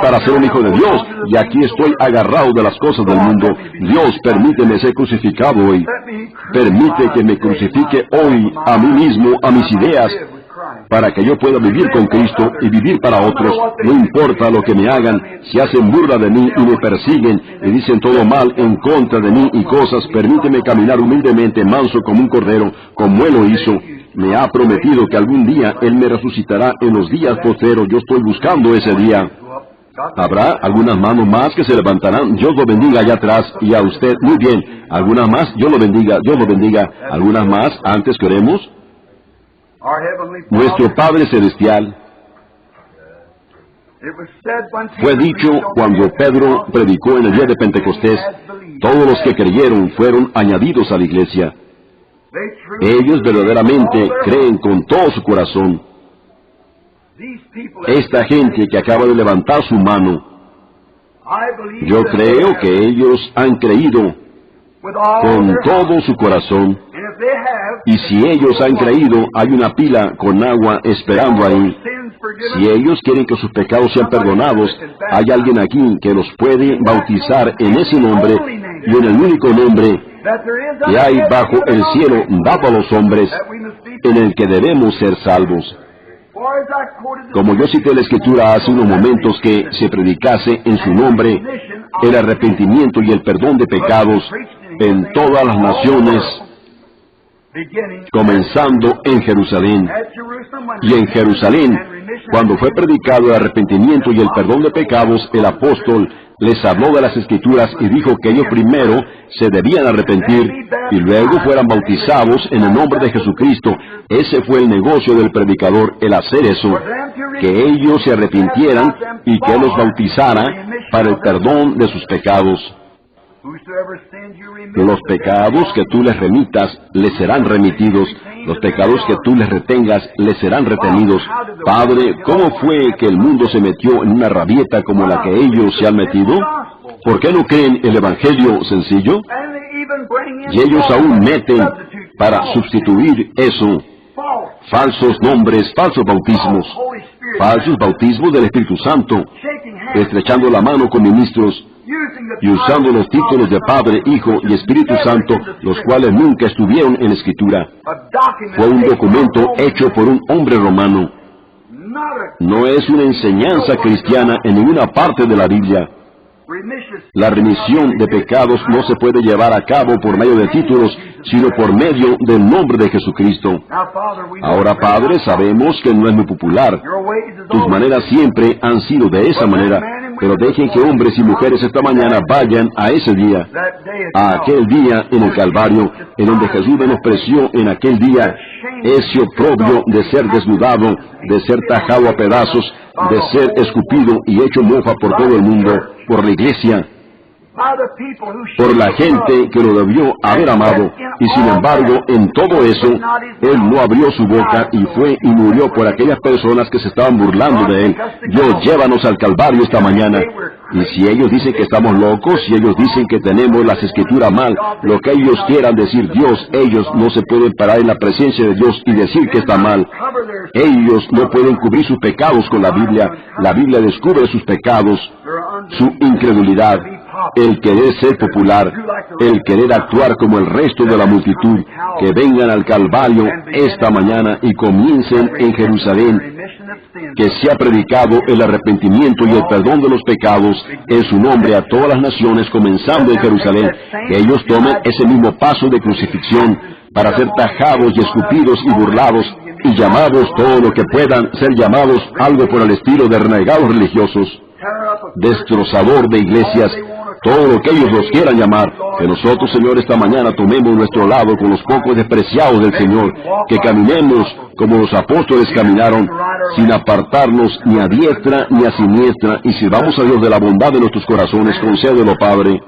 para ser un hijo de Dios, y aquí estoy agarrado de las cosas del mundo. Dios, permíteme ser crucificado hoy. Permite que me crucifique hoy a mí mismo, a mis ideas, para que yo pueda vivir con Cristo y vivir para otros. No importa lo que me hagan, si hacen burla de mí y me persiguen y dicen todo mal en contra de mí y cosas, permíteme caminar humildemente, manso como un cordero, como Él lo hizo. Me ha prometido que algún día Él me resucitará en los días posteros. Yo estoy buscando ese día. Habrá algunas manos más que se levantarán. Dios lo bendiga allá atrás, y a usted. Muy bien. Algunas más, Dios lo bendiga, Dios lo bendiga. Algunas más, antes que oremos. Nuestro Padre Celestial, fue dicho cuando Pedro predicó en el día de Pentecostés, todos los que creyeron fueron añadidos a la iglesia. Ellos verdaderamente creen con todo su corazón. Esta gente que acaba de levantar su mano, yo creo que ellos han creído con todo su corazón. Y si ellos han creído, hay una pila con agua esperando ahí. Si ellos quieren que sus pecados sean perdonados, hay alguien aquí que los puede bautizar en ese nombre y en el único nombre que hay bajo el cielo dado a los hombres, en el que debemos ser salvos. Como yo cité la Escritura hace unos momentos, que se predicase en su nombre el arrepentimiento y el perdón de pecados en todas las naciones, comenzando en Jerusalén. Y en Jerusalén, cuando fue predicado el arrepentimiento y el perdón de pecados, el apóstol les habló de las Escrituras y dijo que ellos primero se debían arrepentir y luego fueran bautizados en el nombre de Jesucristo. Ese fue el negocio del predicador, el hacer eso, que ellos se arrepintieran y que Él los bautizara para el perdón de sus pecados. Los pecados que tú les remitas, les serán remitidos. Los pecados que tú les retengas, les serán retenidos. Padre, ¿cómo fue que el mundo se metió en una rabieta como la que ellos se han metido? ¿Por qué no creen el Evangelio sencillo? Y ellos aún meten para sustituir eso falsos nombres, falsos bautismos del Espíritu Santo, estrechando la mano con ministros y usando los títulos de Padre, Hijo y Espíritu Santo, los cuales nunca estuvieron en Escritura. Fue un documento hecho por un hombre romano. No es una enseñanza cristiana en ninguna parte de la Biblia. La remisión de pecados no se puede llevar a cabo por medio de títulos, sino por medio del nombre de Jesucristo. Ahora, Padre, sabemos que no es muy popular. Tus maneras siempre han sido de esa manera, pero dejen que hombres y mujeres esta mañana vayan a ese día, a aquel día en el Calvario, en donde Jesús menospreció en aquel día ese oprobio de ser desnudado, de ser tajado a pedazos, de ser escupido y hecho mofa por todo el mundo, por la iglesia, por la gente que lo debió haber amado, y sin embargo, en todo eso, Él no abrió su boca y fue y murió por aquellas personas que se estaban burlando de Él. Dios, llévanos al Calvario esta mañana. Y si ellos dicen que estamos locos, si ellos dicen que tenemos las Escrituras mal, lo que ellos quieran decir Dios, ellos no se pueden parar en la presencia de Dios y decir que está mal. Ellos no pueden cubrir sus pecados con la Biblia. La Biblia descubre sus pecados, su incredulidad, el querer ser popular, el querer actuar como el resto de la multitud. Que vengan al Calvario esta mañana y comiencen en Jerusalén, que se ha predicado el arrepentimiento y el perdón de los pecados en su nombre a todas las naciones, comenzando en Jerusalén. Que ellos tomen ese mismo paso de crucifixión para ser tajados y escupidos y burlados y llamados todo lo que puedan ser llamados, algo por el estilo de renegados religiosos, destrozador de iglesias, todo lo que ellos los quieran llamar. Que nosotros, Señor, esta mañana tomemos nuestro lado con los pocos despreciados del Señor, que caminemos como los apóstoles caminaron, sin apartarnos ni a diestra ni a siniestra, y sirvamos a Dios de la bondad de nuestros corazones. Concédelo, Padre.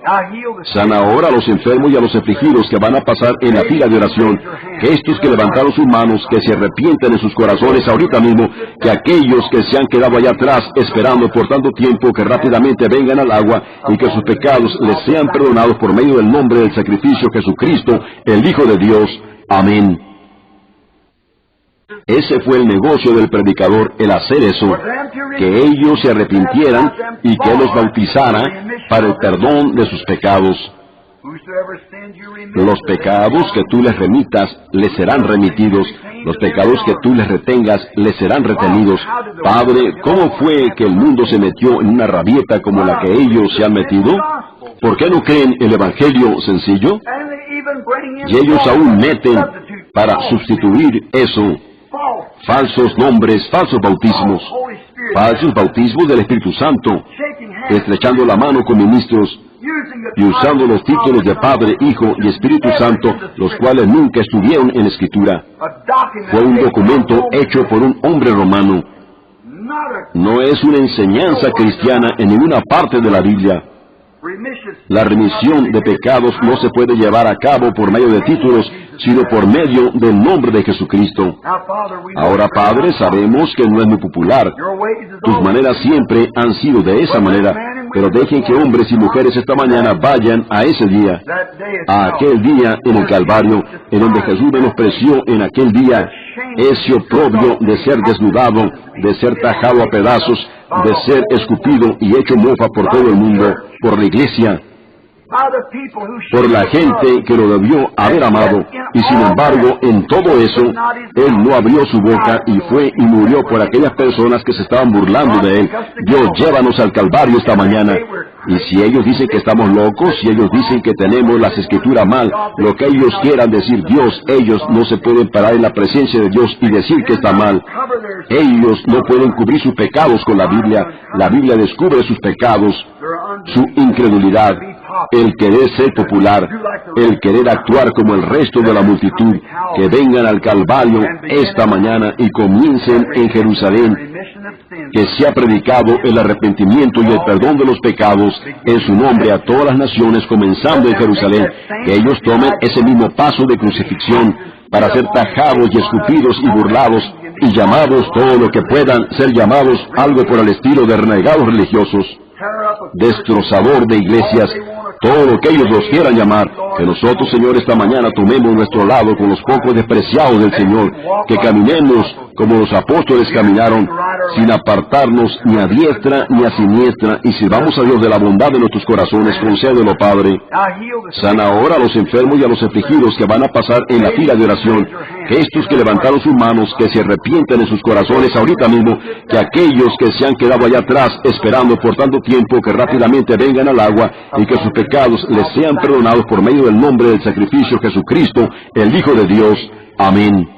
Sana ahora a los enfermos y a los afligidos que van a pasar en la fila de oración. Que estos que levantaron sus manos, que se arrepienten en sus corazones ahorita mismo, que aquellos que se han quedado allá atrás esperando por tanto tiempo, que rápidamente vengan al agua y que sus pecados les sean perdonados por medio del nombre del sacrificio Jesucristo, el Hijo de Dios. Amén. Ese fue el negocio del predicador, el hacer eso, que ellos se arrepintieran y que Él los bautizara para el perdón de sus pecados. Los pecados que tú les remitas, les serán remitidos. Los pecados que tú les retengas, les serán retenidos. Padre, ¿cómo fue que el mundo se metió en una rabieta como la que ellos se han metido? ¿Por qué no creen el Evangelio sencillo? Y ellos aún meten para sustituir eso falsos nombres, falsos bautismos del Espíritu Santo, estrechando la mano con ministros y usando los títulos de Padre, Hijo y Espíritu Santo, los cuales nunca estuvieron en Escritura. Fue un documento hecho por un hombre romano. No es una enseñanza cristiana en ninguna parte de la Biblia. La remisión de pecados no se puede llevar a cabo por medio de títulos, sino por medio del nombre de Jesucristo. Ahora, Padre, sabemos que no es muy popular. Tus maneras siempre han sido de esa manera, pero dejen que hombres y mujeres esta mañana vayan a ese día, a aquel día en el Calvario, en donde Jesús menospreció en aquel día ese oprobio de ser desnudado, de ser tajado a pedazos, de ser escupido y hecho mofa por todo el mundo, por la iglesia, por la gente que lo debió haber amado, y sin embargo, en todo eso, Él no abrió su boca y fue y murió por aquellas personas que se estaban burlando de Él. Dios, llévanos al Calvario esta mañana. Y si ellos dicen que estamos locos, si ellos dicen que tenemos las Escrituras mal, lo que ellos quieran decir Dios, ellos no se pueden parar en la presencia de Dios y decir que está mal. Ellos no pueden cubrir sus pecados con la Biblia. La Biblia descubre sus pecados, su incredulidad, el querer ser popular, el querer actuar como el resto de la multitud, que vengan al Calvario esta mañana y comiencen en Jerusalén, que se ha predicado el arrepentimiento y el perdón de los pecados en su nombre a todas las naciones, comenzando en Jerusalén, que ellos tomen ese mismo paso de crucifixión para ser tajados y escupidos y burlados y llamados todo lo que puedan ser llamados, algo por el estilo de renegados religiosos, destrozador de iglesias, todo lo que ellos los quieran llamar, que nosotros, Señor, esta mañana tomemos nuestro lado con los pocos despreciados del Señor, que caminemos como los apóstoles caminaron, sin apartarnos ni a diestra ni a siniestra, y sirvamos a Dios de la bondad de nuestros corazones. Concédelo, Padre. Sana ahora a los enfermos y a los afligidos que van a pasar en la fila de oración, que estos que levantaron sus manos, que se arrepientan en sus corazones ahorita mismo, que aquellos que se han quedado allá atrás esperando por tanto tiempo, que rápidamente vengan al agua y que sus pecados les sean perdonados por medio del nombre del sacrificio de Jesucristo, el Hijo de Dios. Amén.